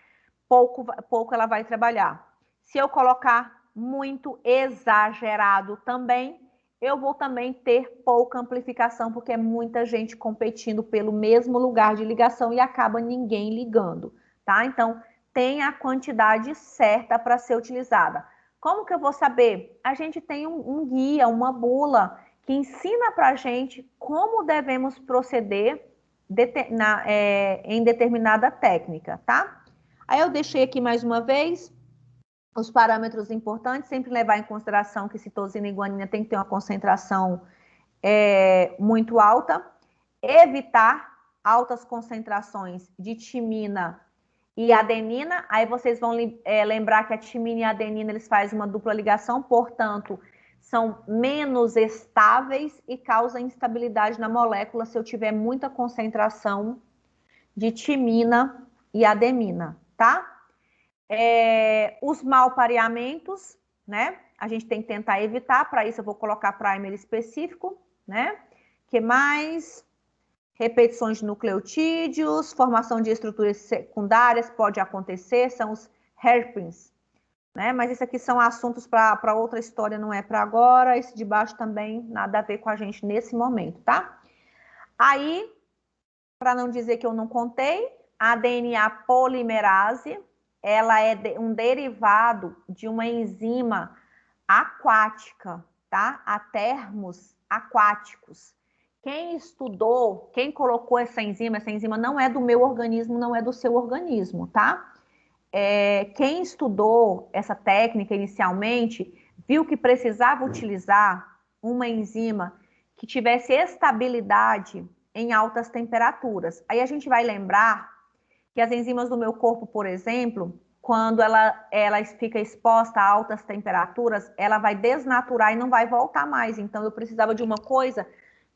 pouco ela vai trabalhar. Se eu colocar muito exagerado também, eu vou também ter pouca amplificação, porque é muita gente competindo pelo mesmo lugar de ligação e acaba ninguém ligando, tá? Então, tem a quantidade certa para ser utilizada. Como que eu vou saber? A gente tem um guia, uma bula, que ensina para a gente como devemos proceder em determinada técnica, tá? Aí eu deixei aqui mais uma vez os parâmetros importantes, sempre levar em consideração que citosina e guanina tem que ter uma concentração muito alta, evitar altas concentrações de timina e adenina. Aí vocês vão lembrar que a timina e a adenina eles fazem uma dupla ligação, portanto, são menos estáveis e causam instabilidade na molécula se eu tiver muita concentração de timina e adenina, tá? Os malpareamentos, né? A gente tem que tentar evitar, para isso eu vou colocar primer específico, né? Que mais? Repetições de nucleotídeos, formação de estruturas secundárias pode acontecer, são os hairpins, né? Mas isso aqui são assuntos para outra história, não é para agora. Esse de baixo também nada a ver com a gente nesse momento, tá? Aí, para não dizer que eu não contei, a DNA polimerase, ela é um derivado de uma enzima aquática, tá? A termos aquáticos. Quem estudou, quem colocou essa enzima não é do meu organismo, não é do seu organismo, tá? Quem estudou essa técnica inicialmente, viu que precisava utilizar uma enzima que tivesse estabilidade em altas temperaturas. Aí a gente vai lembrar que as enzimas do meu corpo, por exemplo, quando ela fica exposta a altas temperaturas, ela vai desnaturar e não vai voltar mais. Então, eu precisava de uma coisa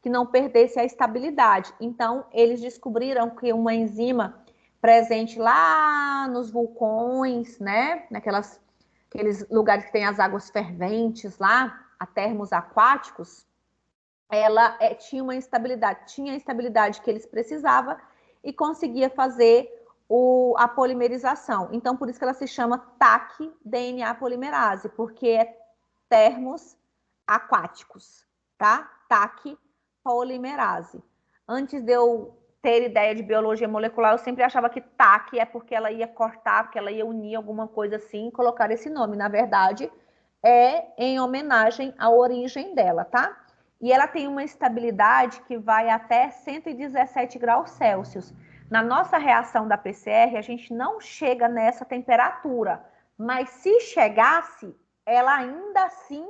que não perdesse a estabilidade. Então, eles descobriram que uma enzima presente lá nos vulcões, né? Aqueles lugares que tem as águas ferventes lá, a termos aquáticos, ela tinha uma instabilidade, tinha a estabilidade que eles precisavam e conseguia fazer a polimerização. Então, por isso que ela se chama TAC DNA polimerase, porque é termos aquáticos, tá? TAC polimerase. Antes de eu ter ideia de biologia molecular, eu sempre achava que TAC é porque ela ia cortar, porque ela ia unir alguma coisa assim e colocar esse nome. Na verdade, é em homenagem à origem dela, tá? E ela tem uma estabilidade que vai até 117 graus Celsius. Na nossa reação da PCR, a gente não chega nessa temperatura, mas se chegasse, ela ainda assim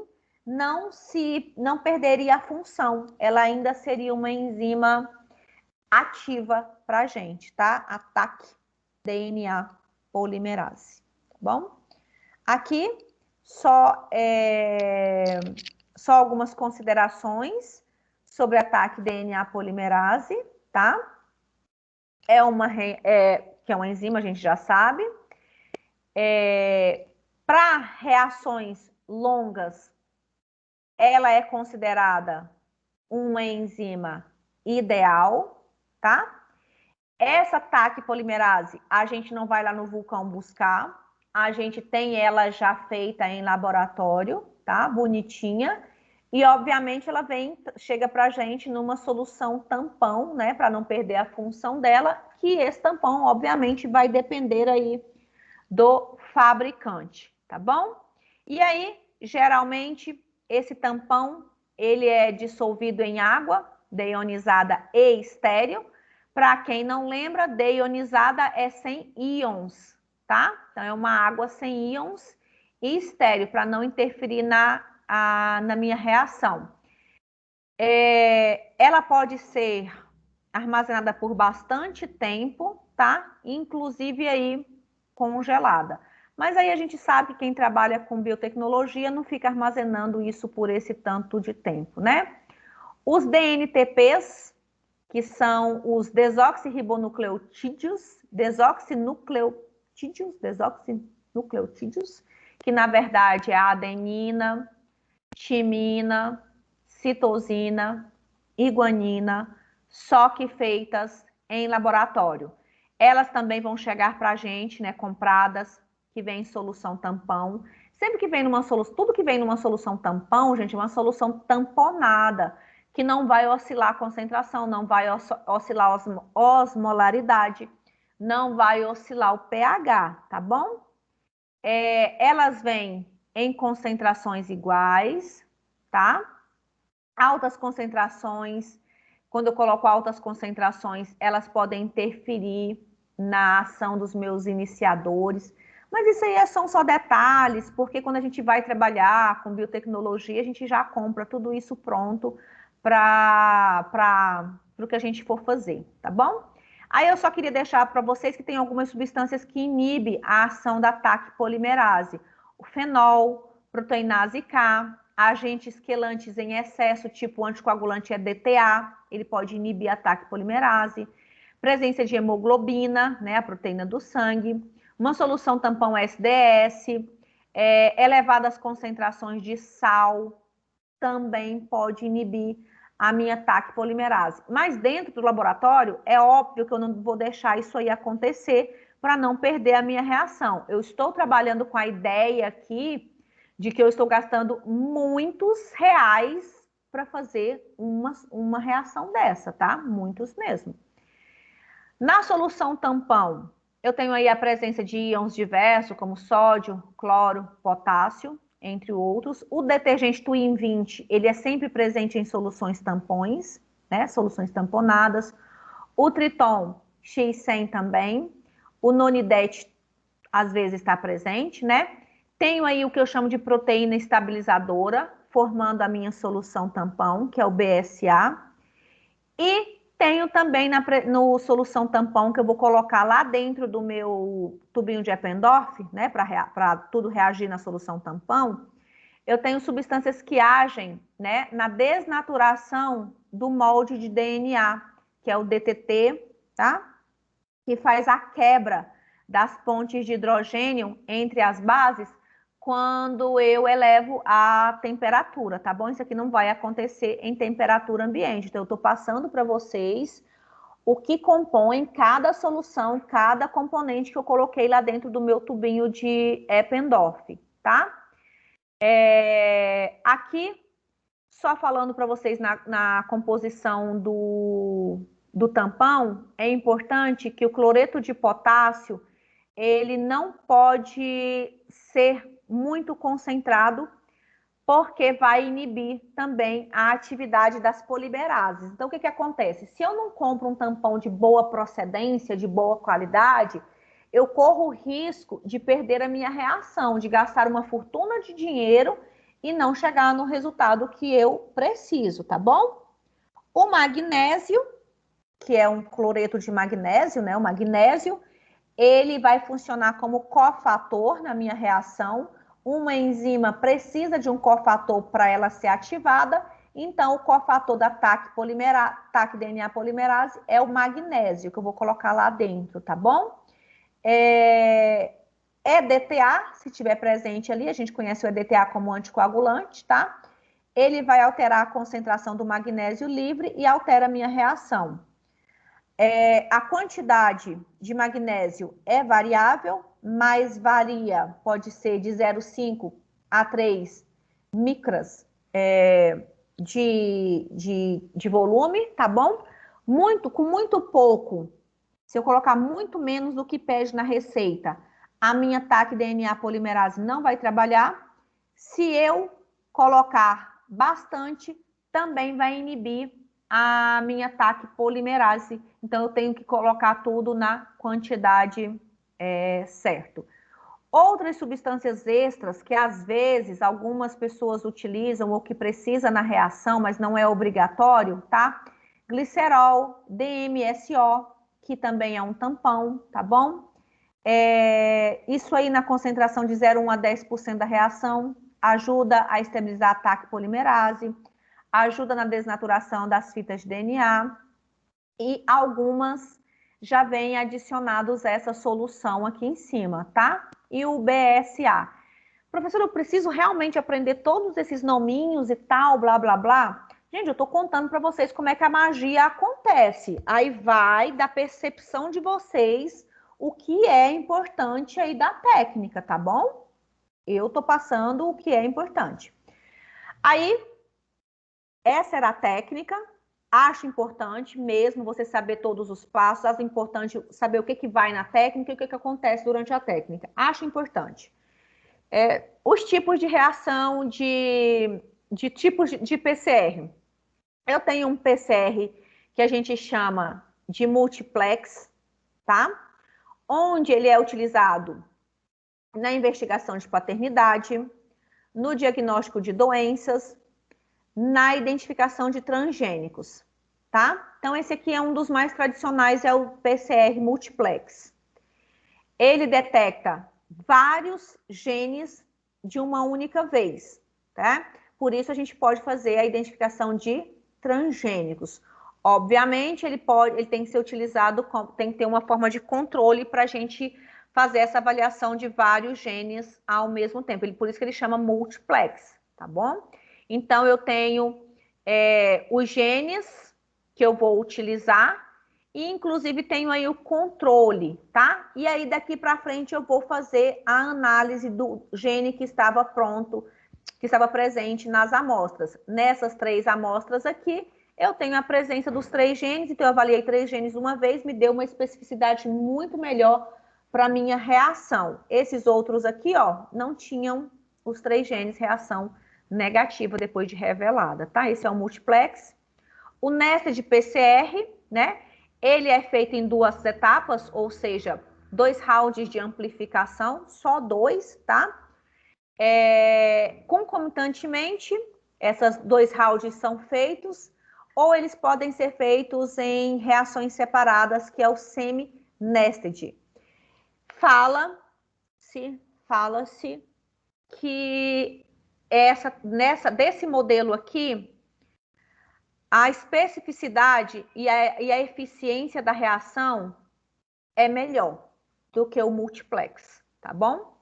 não perderia a função, ela ainda seria uma enzima ativa para a gente, tá? A TAC DNA polimerase, tá bom? Aqui, só algumas considerações sobre ataque DNA polimerase, tá? Que é uma enzima, a gente já sabe. Para reações longas, ela é considerada uma enzima ideal, tá? Essa TAC polimerase, a gente não vai lá no vulcão buscar, a gente tem ela já feita em laboratório, tá? Bonitinha. E, obviamente, ela chega para a gente numa solução tampão, né? Para não perder a função dela, que esse tampão, obviamente, vai depender aí do fabricante, tá bom? E aí, geralmente, esse tampão, ele é dissolvido em água deionizada e estéril. Para quem não lembra, deionizada é sem íons, tá? Então, é uma água sem íons e estéril, para não interferir na minha reação. Ela pode ser armazenada por bastante tempo, tá? Inclusive aí congelada. Mas aí a gente sabe que quem trabalha com biotecnologia não fica armazenando isso por esse tanto de tempo, né? Os DNTPs, que são os desoxirribonucleotídeos, que na verdade é a adenina, timina, citosina e guanina, só que feitas em laboratório. Elas também vão chegar para a gente, né, compradas, que vem em solução tampão. Sempre que vem numa solução, tudo que vem numa solução tampão, gente, é uma solução tamponada, que não vai oscilar a concentração, não vai oscilar a osmolaridade, não vai oscilar o pH, tá bom? Elas vêm em concentrações iguais, tá? Altas concentrações, quando eu coloco altas concentrações, elas podem interferir na ação dos meus iniciadores, mas isso aí são só detalhes, porque quando a gente vai trabalhar com biotecnologia, a gente já compra tudo isso pronto para o que a gente for fazer, tá bom? Aí eu só queria deixar para vocês que tem algumas substâncias que inibem a ação da TAC polimerase. O fenol, proteinase K, agentes quelantes em excesso, tipo anticoagulante é DTA, ele pode inibir a TAC polimerase. Presença de hemoglobina, né, a proteína do sangue. Uma solução tampão SDS, elevadas concentrações de sal, também pode inibir a minha TAC polimerase. Mas dentro do laboratório, é óbvio que eu não vou deixar isso aí acontecer para não perder a minha reação. Eu estou trabalhando com a ideia aqui de que eu estou gastando muitos reais para fazer uma reação dessa, tá? Muitos mesmo. Na solução tampão, eu tenho aí a presença de íons diversos, como sódio, cloro, potássio, entre outros. O detergente Twin 20, ele é sempre presente em soluções tampões, né? Soluções tamponadas. O Triton X100 também. O Nonidet, às vezes, está presente, né? Tenho aí o que eu chamo de proteína estabilizadora, formando a minha solução tampão, que é o BSA. E tenho também no solução tampão, que eu vou colocar lá dentro do meu tubinho de Eppendorf, né, para tudo reagir na solução tampão, eu tenho substâncias que agem, né, na desnaturação do molde de DNA, que é o DTT, tá? Que faz a quebra das pontes de hidrogênio entre as bases quando eu elevo a temperatura, tá bom? Isso aqui não vai acontecer em temperatura ambiente. Então, eu estou passando para vocês o que compõe cada solução, cada componente que eu coloquei lá dentro do meu tubinho de Eppendorf, tá? Aqui, só falando para vocês na composição do tampão, é importante que o cloreto de potássio, ele não pode ser muito concentrado, porque vai inibir também a atividade das polimerases. Então, o que acontece? Se eu não compro um tampão de boa procedência, de boa qualidade, eu corro o risco de perder a minha reação, de gastar uma fortuna de dinheiro e não chegar no resultado que eu preciso, tá bom? O magnésio, que é um cloreto de magnésio, né? O magnésio, ele vai funcionar como cofator na minha reação. Uma enzima precisa de um cofator para ela ser ativada, então o cofator da TAC DNA polimerase é o magnésio, que eu vou colocar lá dentro, tá bom? EDTA, se tiver presente ali, a gente conhece o EDTA como anticoagulante, tá? Ele vai alterar a concentração do magnésio livre e altera a minha reação. A quantidade de magnésio é variável, mas varia, pode ser de 0,5 a 3 micras de volume, tá bom? Com muito pouco, se eu colocar muito menos do que pede na receita, a minha TAC DNA polimerase não vai trabalhar. Se eu colocar bastante, também vai inibir a minha TAC polimerase. Então, eu tenho que colocar tudo na quantidade certa. Outras substâncias extras que, às vezes, algumas pessoas utilizam ou que precisa na reação, mas não é obrigatório, tá? Glicerol, DMSO, que também é um tampão, tá bom? Isso aí na concentração de 0,1 a 10% da reação ajuda a estabilizar a TAC polimerase, ajuda na desnaturação das fitas de DNA e algumas já vêm adicionados essa solução aqui em cima, tá? E o BSA. Professor, eu preciso realmente aprender todos esses nominhos e tal, blá, blá, blá? Gente, eu tô contando para vocês como é que a magia acontece. Aí vai da percepção de vocês o que é importante aí da técnica, tá bom? Eu tô passando o que é importante. Aí, essa era a técnica. Acho importante mesmo você saber todos os passos. Acho importante saber o que vai na técnica e o que acontece durante a técnica. Acho importante. Os tipos de reação de tipos de PCR. Eu tenho um PCR que a gente chama de multiplex, tá? Onde ele é utilizado na investigação de paternidade, no diagnóstico de doenças, na identificação de transgênicos, tá? Então, esse aqui é um dos mais tradicionais, é o PCR multiplex. Ele detecta vários genes de uma única vez, tá? Por isso, a gente pode fazer a identificação de transgênicos. Obviamente, ele tem que ser utilizado, tem que ter uma forma de controle para a gente fazer essa avaliação de vários genes ao mesmo tempo. Por isso que ele chama multiplex, tá bom? Então, eu tenho os genes que eu vou utilizar e, inclusive, tenho aí o controle, tá? E aí, daqui para frente, eu vou fazer a análise do gene que estava pronto, que estava presente nas amostras. Nessas 3 amostras aqui, eu tenho a presença dos 3 genes, então eu avaliei 3 genes uma vez, me deu uma especificidade muito melhor para a minha reação. Esses outros aqui, ó, não tinham os 3 genes, reação negativa depois de revelada, tá? Esse é o multiplex. O nested PCR, né? Ele é feito em 2 etapas, ou seja, 2 rounds de amplificação, só 2, tá? Concomitantemente, essas 2 rounds são feitos, ou eles podem ser feitos em reações separadas, que é o semi-nested. Fala-se que desse modelo aqui, a especificidade e a eficiência da reação é melhor do que o multiplex, tá bom?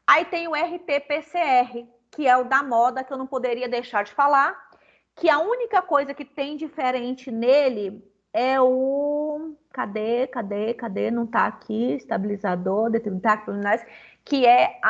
Aí tem o RT-PCR, que é o da moda, que eu não poderia deixar de falar, que a única coisa que tem diferente nele é o... Cadê? Não tá aqui, estabilizador, determinante, que é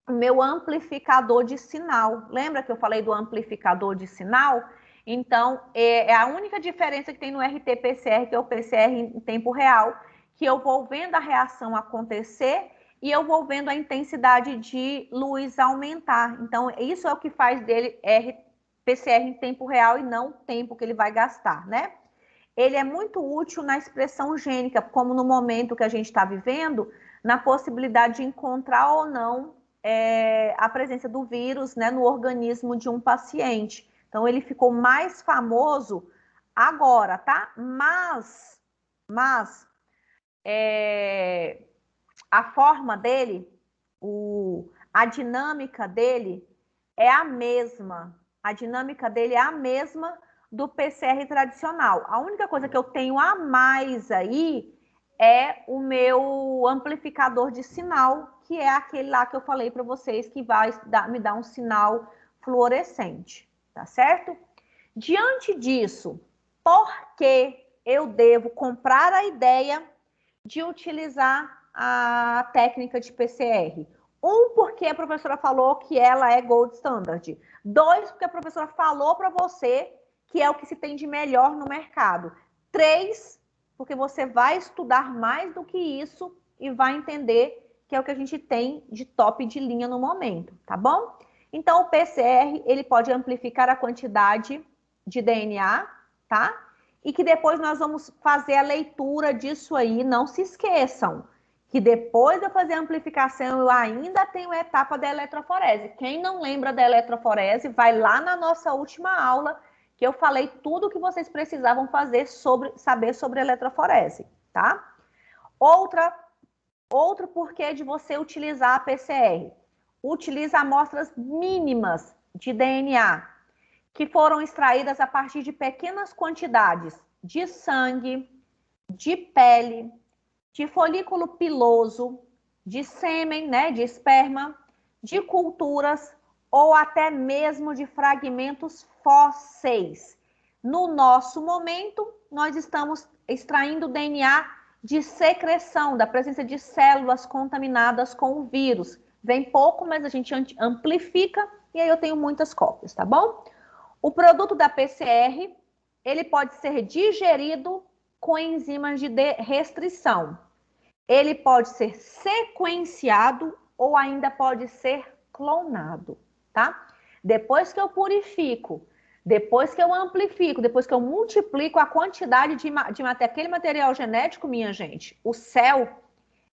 o meu amplificador de sinal. Lembra que eu falei do amplificador de sinal? Então, é a única diferença que tem no RT-PCR, que é o PCR em tempo real, que eu vou vendo a reação acontecer e eu vou vendo a intensidade de luz aumentar. Então, isso é o que faz dele PCR em tempo real e não o tempo que ele vai gastar, né? Ele é muito útil na expressão gênica, como no momento que a gente está vivendo, na possibilidade de encontrar ou não a presença do vírus, né, no organismo de um paciente. Então, ele ficou mais famoso agora, tá? Mas a forma dele, a dinâmica dele é a mesma. A dinâmica dele é a mesma do PCR tradicional. A única coisa que eu tenho a mais aí é o meu amplificador de sinal, que é aquele lá que eu falei para vocês, que vai me dar um sinal fluorescente, tá certo? Diante disso, por que eu devo comprar a ideia de utilizar a técnica de PCR? Porque a professora falou que ela é gold standard. 2, porque a professora falou para você que é o que se tem de melhor no mercado. 3, porque você vai estudar mais do que isso e vai entender que é o que a gente tem de top de linha no momento, tá bom? Então, o PCR, ele pode amplificar a quantidade de DNA, tá? E que depois nós vamos fazer a leitura disso aí, não se esqueçam que depois de eu fazer a amplificação, eu ainda tenho a etapa da eletroforese. Quem não lembra da eletroforese, vai lá na nossa última aula, que eu falei tudo o que vocês precisavam saber sobre a eletroforese, tá? Outro porquê de você utilizar a PCR. Utiliza amostras mínimas de DNA, que foram extraídas a partir de pequenas quantidades de sangue, de pele, de folículo piloso, de sêmen, né, de esperma, de culturas ou até mesmo de fragmentos fósseis. No nosso momento, nós estamos extraindo DNA de secreção, da presença de células contaminadas com o vírus. Vem pouco, mas a gente amplifica e aí eu tenho muitas cópias, tá bom? O produto da PCR, ele pode ser digerido com enzimas de restrição. Ele pode ser sequenciado ou ainda pode ser clonado, tá? Depois que eu purifico, depois que eu amplifico, depois que eu multiplico a quantidade daquele material genético, minha gente, o céu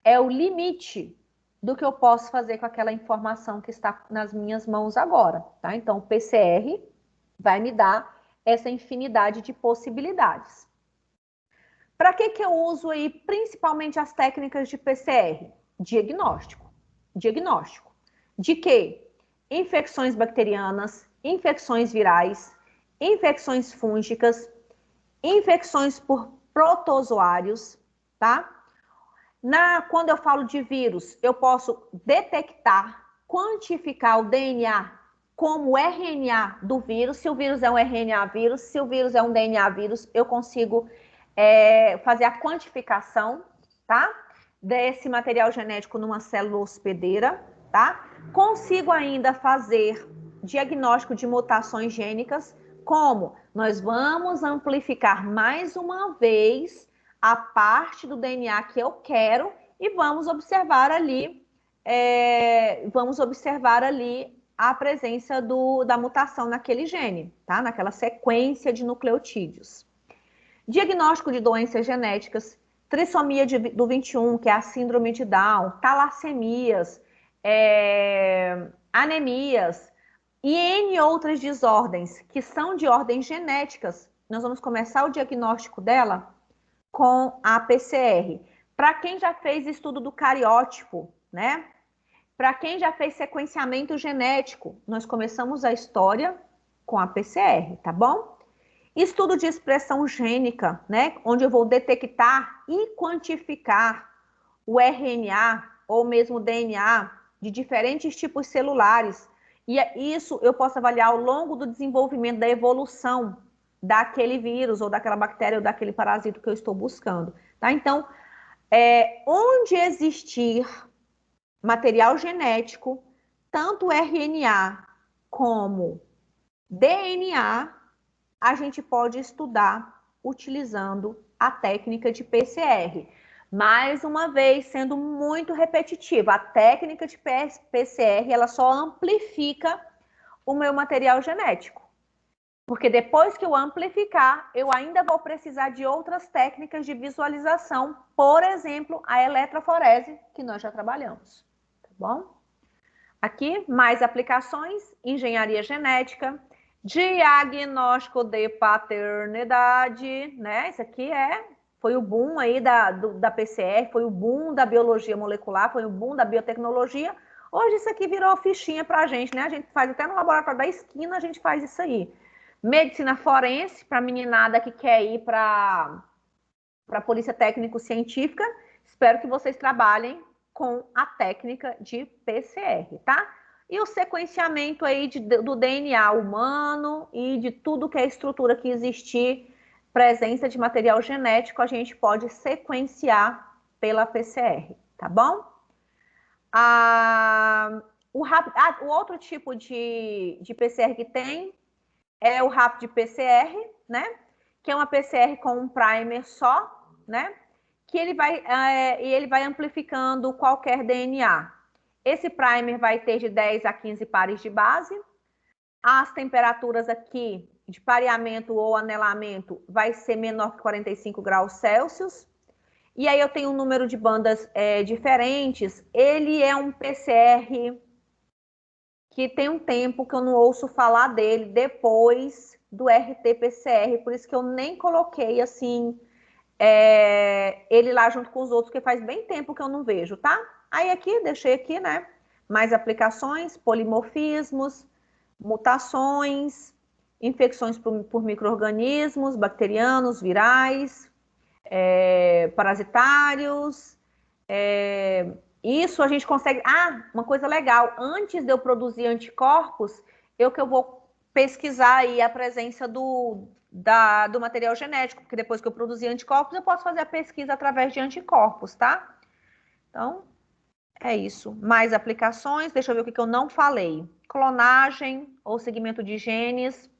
é o limite do que eu posso fazer com aquela informação que está nas minhas mãos agora, tá? Então, o PCR vai me dar essa infinidade de possibilidades. Para que eu uso aí principalmente as técnicas de PCR? Diagnóstico. Diagnóstico. De quê? Infecções bacterianas, infecções virais, infecções fúngicas, infecções por protozoários, tá? Quando eu falo de vírus, eu posso detectar, quantificar o DNA como RNA do vírus. Se o vírus é um RNA vírus, se o vírus é um DNA vírus, eu consigo fazer a quantificação, tá? Desse material genético numa célula hospedeira, tá? Consigo ainda fazer diagnóstico de mutações gênicas, como nós vamos amplificar mais uma vez a parte do DNA que eu quero e vamos observar ali a presença da mutação naquele gene, tá? Naquela sequência de nucleotídeos. Diagnóstico de doenças genéticas, trissomia do 21, que é a síndrome de Down, talassemias, anemias e N outras desordens que são de ordens genéticas. Nós vamos começar o diagnóstico dela com a PCR. Para quem já fez estudo do cariótipo, né? Para quem já fez sequenciamento genético, nós começamos a história com a PCR, tá bom? Estudo de expressão gênica, né? Onde eu vou detectar e quantificar o RNA ou mesmo o DNA de diferentes tipos celulares. E isso eu posso avaliar ao longo do desenvolvimento da evolução daquele vírus ou daquela bactéria ou daquele parasito que eu estou buscando, tá? Então, onde existir material genético, tanto RNA como DNA, a gente pode estudar utilizando a técnica de PCR. Mais uma vez, sendo muito repetitiva, a técnica de PCR, ela só amplifica o meu material genético. Porque depois que eu amplificar, eu ainda vou precisar de outras técnicas de visualização, por exemplo, a eletroforese, que nós já trabalhamos, tá bom? Aqui, mais aplicações, engenharia genética, diagnóstico de paternidade, né? Isso aqui é Foi o boom aí da PCR, foi o boom da biologia molecular, foi o boom da biotecnologia. Hoje isso aqui virou fichinha para a gente, né? A gente faz até no laboratório da esquina, a gente faz isso aí. Medicina forense, para a meninada que quer ir para a Polícia Técnico-Científica. Espero que vocês trabalhem com a técnica de PCR, tá? E o sequenciamento aí do DNA humano e de tudo que é estrutura que existir, presença de material genético, a gente pode sequenciar pela PCR, tá bom? O outro tipo de PCR que tem é o Rapid PCR, né? Que é uma PCR com um primer só, né? Que ele vai amplificando qualquer DNA. Esse primer vai ter de 10 a 15 pares de base. As temperaturas aqui de pareamento ou anelamento vai ser menor que 45 graus Celsius. E aí eu tenho um número de bandas diferentes. Ele é um PCR que tem um tempo que eu não ouço falar dele depois do RT-PCR, por isso que eu nem coloquei assim ele lá junto com os outros, porque faz bem tempo que eu não vejo, tá? Aí aqui, deixei aqui, né? Mais aplicações, polimorfismos, mutações, infecções por micro-organismos, bacterianos, virais, parasitários. Isso a gente consegue... uma coisa legal, antes de eu produzir anticorpos, eu vou pesquisar aí a presença do material genético, porque depois que eu produzir anticorpos, eu posso fazer a pesquisa através de anticorpos, tá? Então, é isso. Mais aplicações, deixa eu ver o que eu não falei. Clonagem ou segmento de genes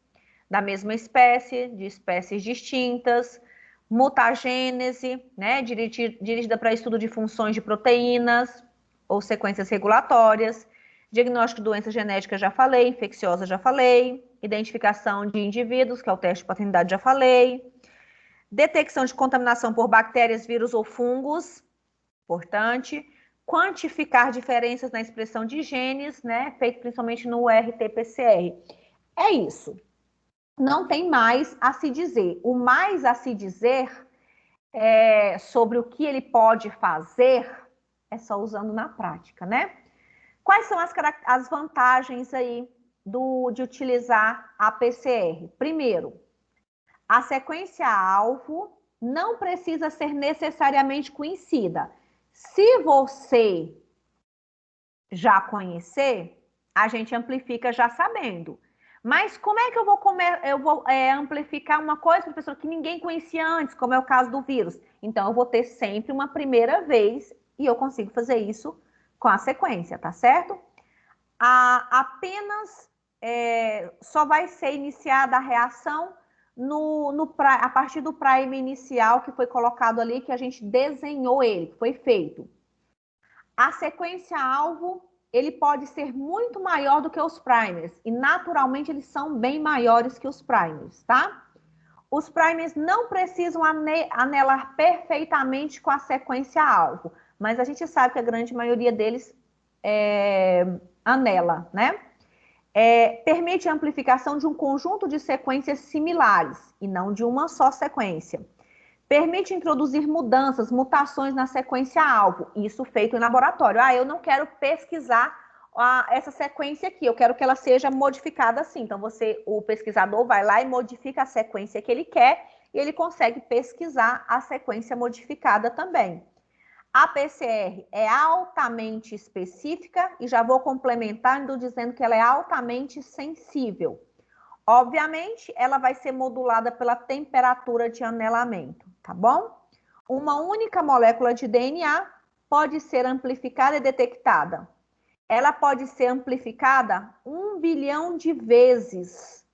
da mesma espécie, de espécies distintas, mutagênese, né, dirigida para estudo de funções de proteínas ou sequências regulatórias, diagnóstico de doença genética, já falei, infecciosa, já falei, identificação de indivíduos, que é o teste de paternidade, já falei, detecção de contaminação por bactérias, vírus ou fungos, importante, quantificar diferenças na expressão de genes, né, feito principalmente no RT-PCR. É isso. Não tem mais a se dizer. O mais a se dizer sobre o que ele pode fazer é só usando na prática, né? Quais são as vantagens aí de utilizar a PCR? Primeiro, a sequência-alvo não precisa ser necessariamente conhecida. Se você já conhecer, a gente amplifica já sabendo. Mas como é que eu vou amplificar uma coisa, professor, que ninguém conhecia antes, como é o caso do vírus? Então, eu vou ter sempre uma primeira vez e eu consigo fazer isso com a sequência, tá certo? Apenas só vai ser iniciada a reação a partir do primer inicial que foi colocado ali, que a gente desenhou ele, que foi feito. A sequência-alvo, ele pode ser muito maior do que os primers, e naturalmente eles são bem maiores que os primers, tá? Os primers não precisam anelar perfeitamente com a sequência-alvo, mas a gente sabe que a grande maioria deles anela, né? Permite a amplificação de um conjunto de sequências similares, e não de uma só sequência. Permite introduzir mutações na sequência-alvo, isso feito em laboratório. Eu não quero pesquisar essa sequência aqui, eu quero que ela seja modificada assim. Então, o pesquisador vai lá e modifica a sequência que ele quer, e ele consegue pesquisar a sequência modificada também. A PCR é altamente específica, e já vou complementando dizendo que ela é altamente sensível. Obviamente, ela vai ser modulada pela temperatura de anelamento, tá bom? Uma única molécula de DNA pode ser amplificada e detectada. Ela pode ser amplificada 1 bilhão de vezes,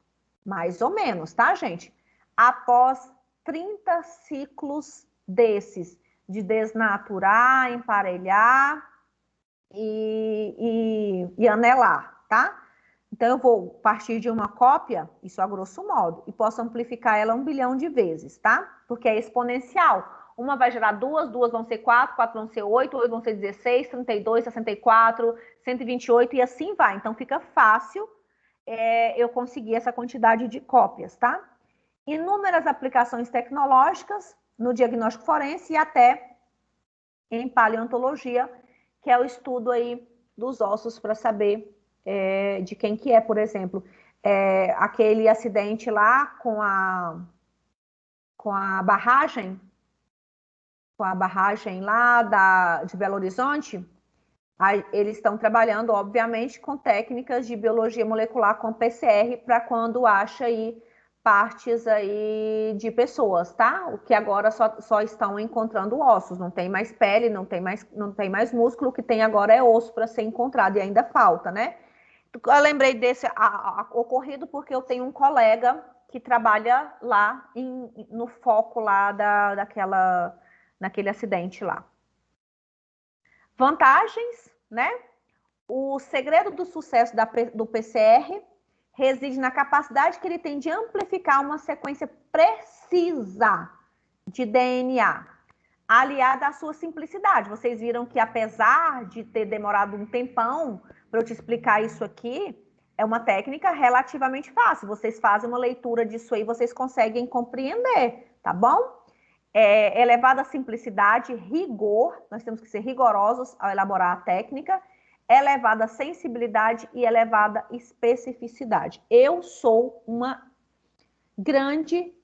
mais ou menos, tá, gente? Após 30 ciclos desses, de desnaturar, emparelhar e anelar, tá? Então, eu vou partir de uma cópia, isso a grosso modo, e posso amplificar ela 1 bilhão de vezes, tá? Porque é exponencial. Uma vai gerar duas vão ser 4 vão ser 8 vão ser 16, 32, 64, 128 e assim vai. Então, fica fácil eu conseguir essa quantidade de cópias, tá? Inúmeras aplicações tecnológicas, no diagnóstico forense e até em paleontologia, que é o estudo aí dos ossos para saber de quem que é, por exemplo, aquele acidente lá com a barragem lá de Belo Horizonte. Aí, eles estão trabalhando, obviamente, com técnicas de biologia molecular com PCR para quando acha aí partes aí de pessoas, tá? O que agora só estão encontrando ossos, não tem mais pele, não tem mais músculo, o que tem agora é osso para ser encontrado e ainda falta, né? Eu lembrei desse ocorrido porque eu tenho um colega que trabalha lá no foco lá naquele acidente lá. Vantagens, né? O segredo do sucesso do PCR reside na capacidade que ele tem de amplificar uma sequência precisa de DNA, aliada à sua simplicidade. Vocês viram que, apesar de ter demorado um tempão para eu te explicar isso aqui, é uma técnica relativamente fácil. Vocês fazem uma leitura disso aí, vocês conseguem compreender, tá bom? Elevada simplicidade, rigor, nós temos que ser rigorosos ao elaborar a técnica, elevada sensibilidade e elevada especificidade. Eu sou uma grande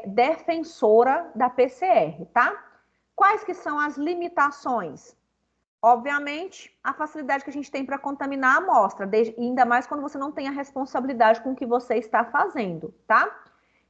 defensora da PCR, tá? Quais que são as limitações? Obviamente, a facilidade que a gente tem para contaminar a amostra, ainda mais quando você não tem a responsabilidade com o que você está fazendo, tá?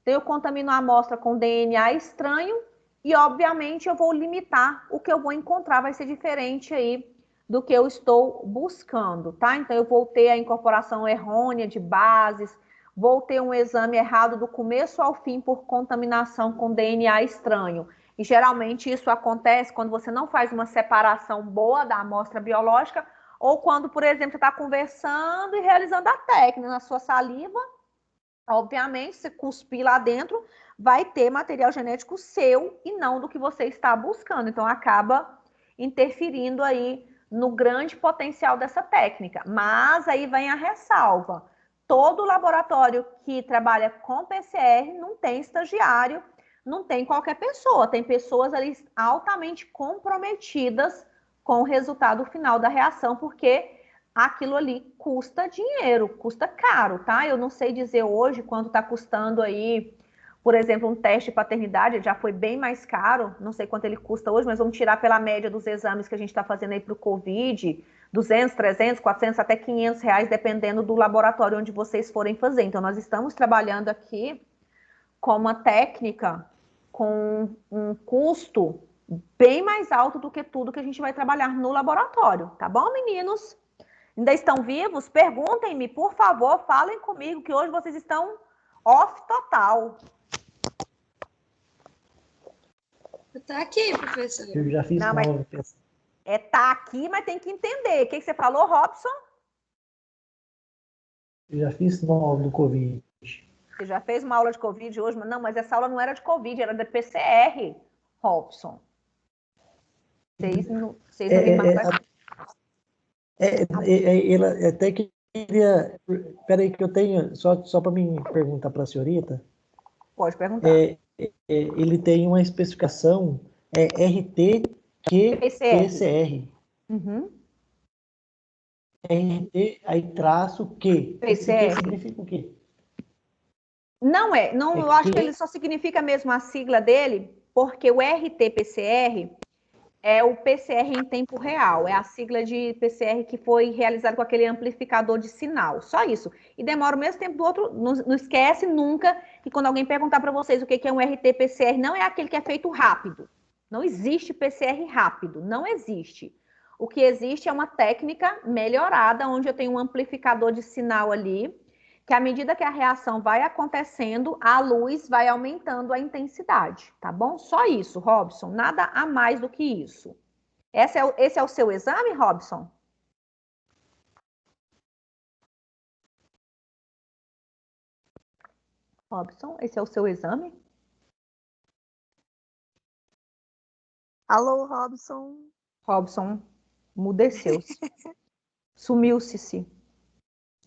Então, eu contamino a amostra com DNA estranho e, obviamente, eu vou limitar o que eu vou encontrar, vai ser diferente aí do que eu estou buscando, tá? Então, eu vou ter a incorporação errônea de bases, vou ter um exame errado do começo ao fim por contaminação com DNA estranho. E, geralmente, isso acontece quando você não faz uma separação boa da amostra biológica ou quando, por exemplo, você está conversando e realizando a técnica na sua saliva. Obviamente, se cuspir lá dentro, vai ter material genético seu e não do que você está buscando. Então, acaba interferindo aí no grande potencial dessa técnica. Mas aí vem a ressalva. Todo laboratório que trabalha com PCR não tem estagiário, não tem qualquer pessoa. Tem pessoas ali altamente comprometidas com o resultado final da reação, porque aquilo ali custa dinheiro, custa caro, tá? Eu não sei dizer hoje quanto está custando aí, por exemplo, um teste de paternidade, já foi bem mais caro, não sei quanto ele custa hoje, mas vamos tirar pela média dos exames que a gente está fazendo aí para o Covid, 200, 300, 400, até 500 reais, dependendo do laboratório onde vocês forem fazer. Então, nós estamos trabalhando aqui com uma técnica com um custo bem mais alto do que tudo que a gente vai trabalhar no laboratório, tá bom, meninos? Ainda estão vivos? Perguntem-me, por favor, falem comigo, que hoje vocês estão off total. Tá aqui, professor. Eu já fiz Não, uma mas aula. tá aqui, mas tem que entender. O que você falou, Robson? Eu já fiz uma aula do Covid. Você já fez uma aula de Covid hoje? Não, mas essa aula não era de Covid, era de PCR, Robson. Vocês não me mandam. Ela até queria. Espera aí, que eu tenho. Só para me perguntar para a senhorita. Pode perguntar. Ele tem uma especificação RT-Q-PCR. Uhum. RT, aí traço Q. Esse Q significa o quê? Não, eu acho que ele só significa mesmo a sigla dele, porque o RT-PCR é o PCR em tempo real, é a sigla de PCR que foi realizada com aquele amplificador de sinal, só isso. E demora o mesmo tempo do outro, não esquece nunca que quando alguém perguntar para vocês o que é um RT-PCR, não é aquele que é feito rápido. Não existe PCR rápido, não existe. O que existe é uma técnica melhorada, onde eu tenho um amplificador de sinal ali, que à medida que a reação vai acontecendo, a luz vai aumentando a intensidade, tá bom? Só isso, Robson, nada a mais do que isso. Esse é o seu exame, Robson? Robson, esse é o seu exame? Alô, Robson. Robson mudeceu-se. Sumiu-se.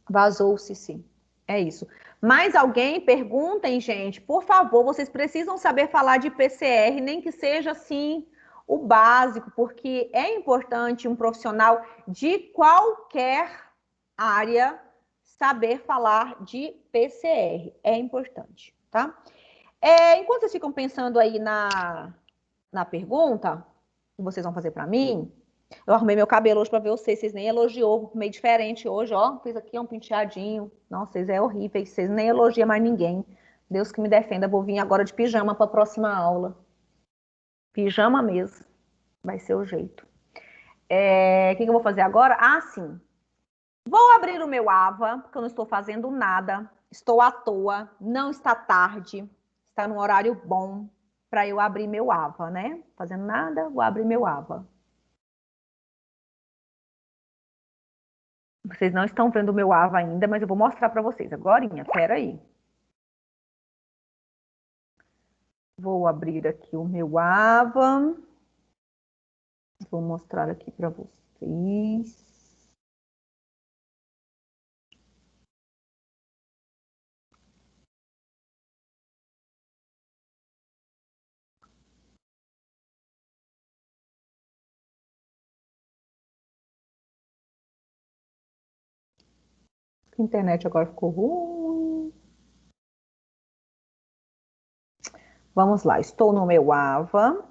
Vazou-se. É isso. Mais alguém? Perguntem, gente. Por favor, vocês precisam saber falar de PCR, nem que seja assim o básico, porque é importante um profissional de qualquer área saber falar de PCR. É importante, tá? Enquanto vocês ficam pensando aí na pergunta que vocês vão fazer para mim, eu arrumei meu cabelo hoje para ver vocês nem elogiou, meio diferente hoje, ó. Fiz aqui um penteadinho. Nossa, vocês é horrível, vocês nem elogiam mais ninguém. Deus que me defenda, vou vir agora de pijama para a próxima aula. Pijama mesmo, vai ser o jeito. O que eu vou fazer agora? Ah, sim. Vou abrir o meu AVA, porque eu não estou fazendo nada. Estou à toa, não está tarde, está num horário bom para eu abrir meu AVA, né? Fazendo nada, vou abrir meu AVA. Vocês não estão vendo o meu AVA ainda, mas eu vou mostrar para vocês agorinha. Espera aí. Vou abrir aqui o meu AVA. Vou mostrar aqui para vocês. A internet agora ficou ruim. Vamos lá, estou no meu AVA,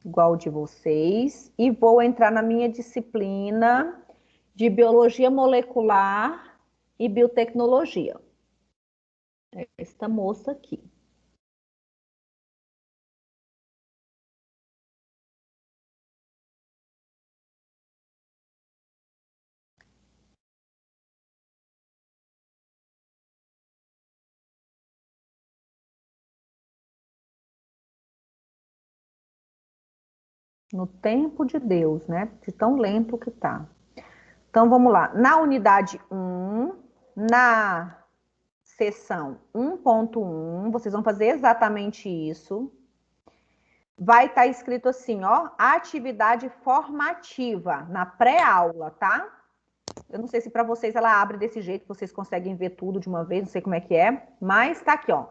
igual o de vocês, e vou entrar na minha disciplina de Biologia Molecular e Biotecnologia. É esta moça aqui. No tempo de Deus, né? De tão lento que tá. Então, vamos lá. Na unidade 1, na seção 1.1, vocês vão fazer exatamente isso. Vai estar escrito assim, ó, atividade formativa, na pré-aula, tá? Eu não sei se para vocês ela abre desse jeito, vocês conseguem ver tudo de uma vez, não sei como é que é, mas tá aqui, ó.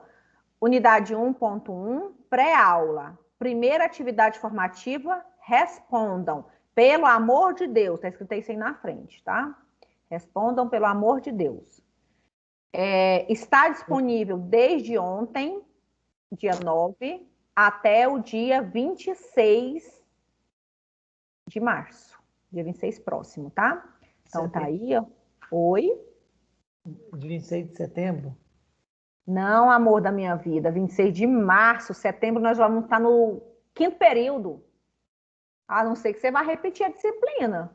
Unidade 1.1, pré-aula. Primeira atividade formativa, respondam. Pelo amor de Deus, tá escrito isso aí na frente, tá? Respondam pelo amor de Deus. Está disponível desde ontem, dia 9, até o dia 26 de março. Dia 26 próximo, tá? Então tá aí, ó. Oi? De 26 de setembro? Não, amor da minha vida. 26 de março, setembro, nós vamos estar no 5º período. A não ser que você vá repetir a disciplina.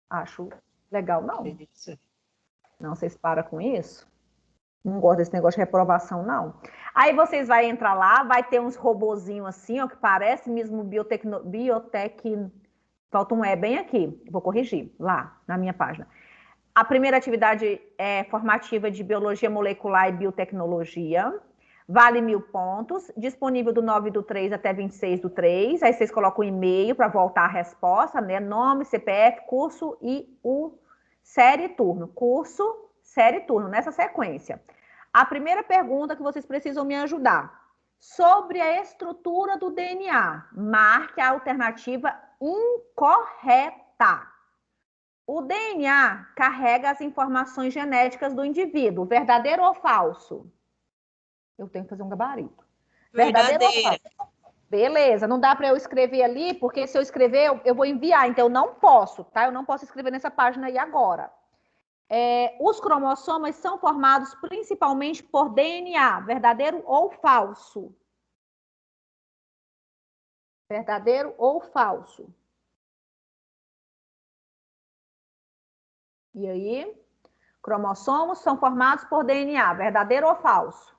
Acho legal, não. Não, vocês param com isso? Não gosto desse negócio de reprovação, não. Aí vocês vão entrar lá, vai ter uns robozinhos assim, ó, que parece mesmo biotec... Falta um E bem aqui. Vou corrigir, lá, na minha página. A primeira atividade é formativa de Biologia Molecular e Biotecnologia. Vale 1.000 pontos. Disponível do 9/3 até 26/3. Aí vocês colocam o e-mail para voltar a resposta, né? Nome, CPF, curso e o série e turno. Curso, série e turno, nessa sequência. A primeira pergunta que vocês precisam me ajudar. Sobre a estrutura do DNA. Marque a alternativa incorreta. O DNA carrega as informações genéticas do indivíduo, verdadeiro ou falso? Eu tenho que fazer um gabarito. Verdadeiro ou falso? Beleza, não dá para eu escrever ali, porque se eu escrever, eu vou enviar, então eu não posso, tá? Eu não posso escrever nessa página aí agora. Os cromossomas são formados principalmente por DNA, verdadeiro ou falso? Verdadeiro ou falso? E aí? Cromossomos são formados por DNA, verdadeiro ou falso?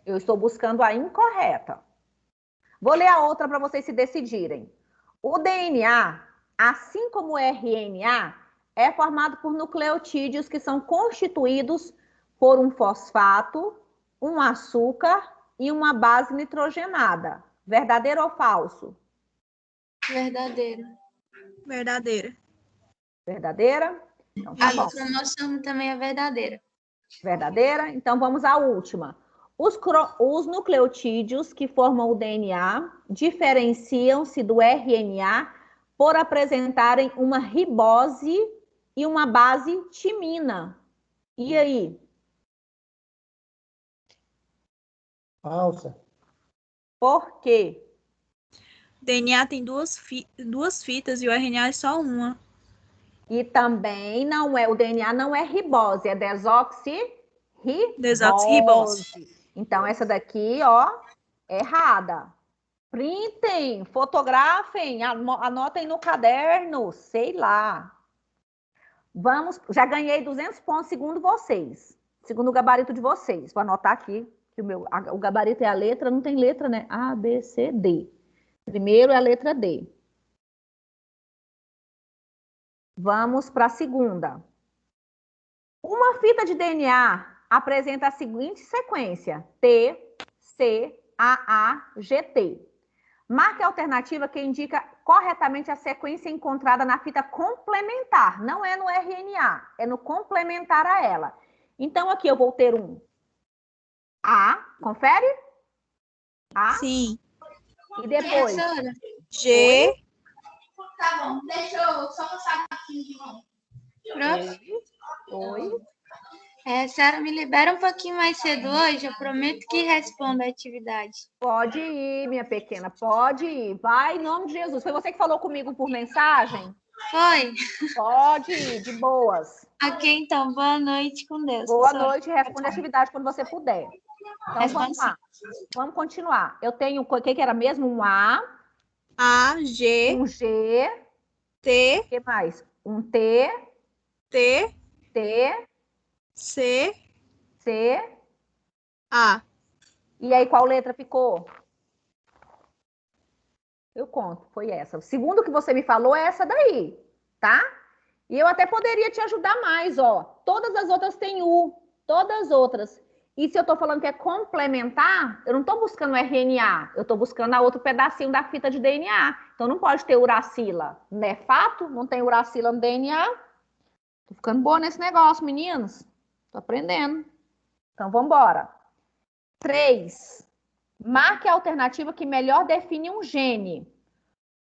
Eu estou buscando a incorreta. Vou ler a outra para vocês se decidirem. O DNA, assim como o RNA, é formado por nucleotídeos que são constituídos por um fosfato, um açúcar e uma base nitrogenada. Verdadeiro ou falso? Verdadeiro. Verdadeira. Verdadeira. Então, tá A bom. informação também é verdadeira. Verdadeira? Então, vamos à última. Os nucleotídeos que formam o DNA diferenciam-se do RNA por apresentarem uma ribose e uma base timina. E aí? Falsa. Por quê? DNA tem duas fitas e o RNA é só uma. E também não é, o DNA não é ribose, é desoxirribose. Desoxirribose. Então, essa daqui, ó, é errada. Printem, fotografem, anotem no caderno, sei lá. Vamos, já ganhei 200 pontos segundo vocês, segundo o gabarito de vocês. Vou anotar aqui que o gabarito é a letra, não tem letra, né? A, B, C, D. Primeiro é a letra D. Vamos para a segunda. Uma fita de DNA apresenta a seguinte sequência: T, C, A, G, T. Marque a alternativa que indica corretamente a sequência encontrada na fita complementar. Não é no RNA, é no complementar a ela. Então, aqui eu vou ter um A, confere? A. Sim. E depois? G. Oi? Tá bom, deixa eu só passar aqui de novo. Oi? Senhora, me libera um pouquinho mais cedo hoje, eu prometo que respondo a atividade. Pode ir, minha pequena, pode ir. Vai, em nome de Jesus. Foi você que falou comigo por mensagem? Foi? Pode ir, de boas. Ok, então, boa noite com Deus. Boa pessoal. noite, responde a atividade quando você puder. Então, vamos lá. Vamos continuar. Eu tenho, o que era mesmo? Um A, G, um G, T, o que mais? Um T, T, T, C, C. A. E aí, qual letra ficou? Eu conto, foi essa. O segundo que você me falou é essa daí, tá? E eu até poderia te ajudar mais, ó. Todas as outras têm U, todas as outras. E se eu tô falando que é complementar, eu não tô buscando RNA, eu tô buscando a outro pedacinho da fita de DNA. Então não pode ter uracila. Não é fato? Não tem uracila no DNA? Tô ficando boa nesse negócio, meninos. Tô aprendendo. Então vamos embora. 3. Marque a alternativa que melhor define um gene.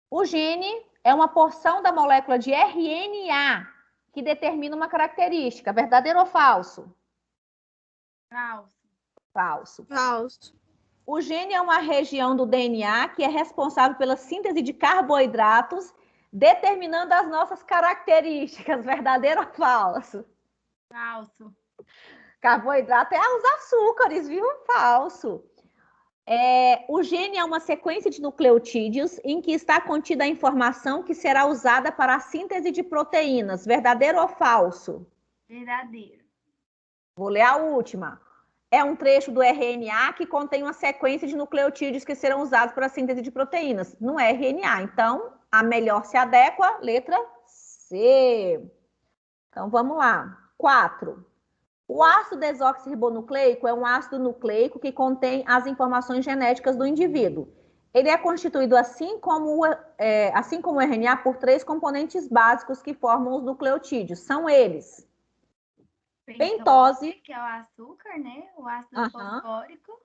O gene é uma porção da molécula de RNA que determina uma característica. Verdadeiro ou falso? Falso. Falso. Falso. O gene é uma região do DNA que é responsável pela síntese de carboidratos, determinando as nossas características. Verdadeiro ou falso? Falso. Carboidrato é os açúcares, viu? Falso. O gene é uma sequência de nucleotídeos em que está contida a informação que será usada para a síntese de proteínas. Verdadeiro ou falso? Verdadeiro. Vou ler a última. É um trecho do RNA que contém uma sequência de nucleotídeos que serão usados para a síntese de proteínas. Não é RNA. Então, a melhor se adequa, letra C. Então, vamos lá. 4. O ácido desoxirribonucleico é um ácido nucleico que contém as informações genéticas do indivíduo. Ele é constituído, assim como o RNA, por 3 componentes básicos que formam os nucleotídeos. São eles: pentose, que é o açúcar, né? O ácido Aham. fosfórico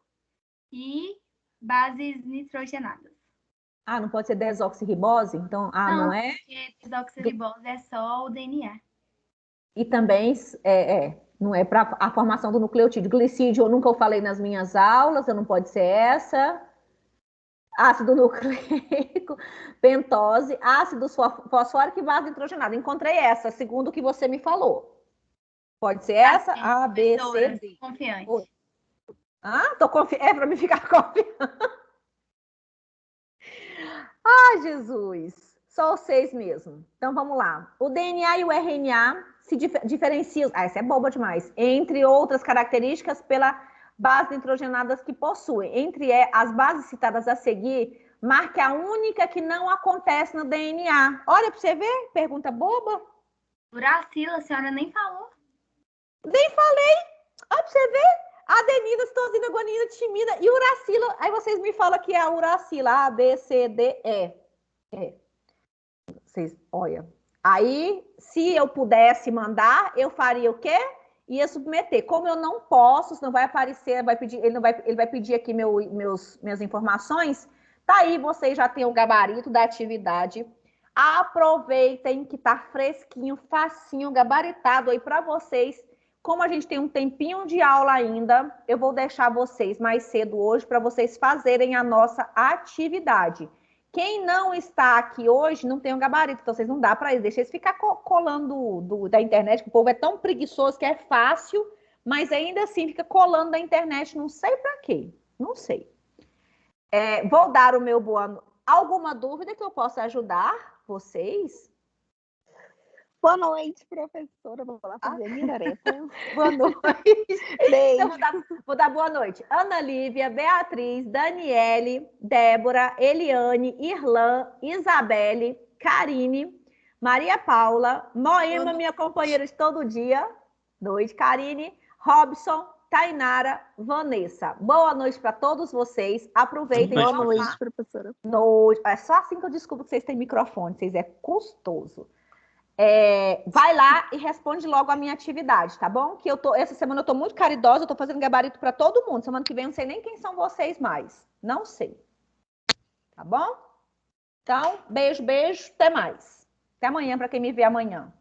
e bases nitrogenadas. Ah, não pode ser desoxirribose? Então, não é? Porque desoxirribose é só o DNA. E também não é para a formação do nucleotídeo. Glicídio, eu nunca falei nas minhas aulas, não pode ser essa. Ácido nucleico, pentose, ácido fosfórico e base nitrogenada. Encontrei essa, segundo o que você me falou. Pode ser essa? A, B, C, D. Confiante. Oi. Tô confiante. É para me ficar confiante. Ai, Jesus. Só os 6 mesmo. Então, vamos lá. O DNA e o RNA se diferenciam... essa é boba demais. Entre outras características, pela base nitrogenadas que possuem. Entre as bases citadas a seguir, marque a única que não acontece no DNA. Olha para você ver. Pergunta boba. Uracila, a senhora nem falou. Nem falei. Olha para você ver. Adenina, citosina, guanina, timina e uracila. Aí vocês me falam que é a uracila. A, B, C, D, E. Vocês, olha, Aí, se eu pudesse mandar, eu faria o quê? Ia submeter. Como eu não posso, não vai aparecer, ele vai pedir aqui minhas informações. Tá aí, vocês já têm o gabarito da atividade. Aproveitem que tá fresquinho, facinho, gabaritado aí para vocês. Como a gente tem um tempinho de aula ainda, eu vou deixar vocês mais cedo hoje para vocês fazerem a nossa atividade. Quem não está aqui hoje não tem um gabarito, então vocês não dá para eles. Deixa eles ficar colando da internet, que o povo é tão preguiçoso que é fácil, mas ainda assim fica colando da internet, não sei para quê, não sei. Vou dar o meu boa noite. Alguma dúvida que eu possa ajudar vocês? Boa noite, professora. Vou lá fazer minha arepa. Boa noite. Beijo. Então, vou dar boa noite. Ana Lívia, Beatriz, Daniele, Débora, Eliane, Irlã, Isabelle, Karine, Maria Paula, Moema, minha companheira de todo dia. Noite, Karine, Robson, Tainara, Vanessa. Boa noite para todos vocês. Aproveitem. Boa noite, professora. Noite. É só assim que eu descubro que vocês têm microfone. Vocês é custoso. Vai lá e responde logo a minha atividade, tá bom? Que essa semana eu tô muito caridosa, eu tô fazendo gabarito para todo mundo. Semana que vem eu não sei nem quem são vocês mais. Não sei. Tá bom? Então, beijo, beijo. Até mais. Até amanhã para quem me vê amanhã.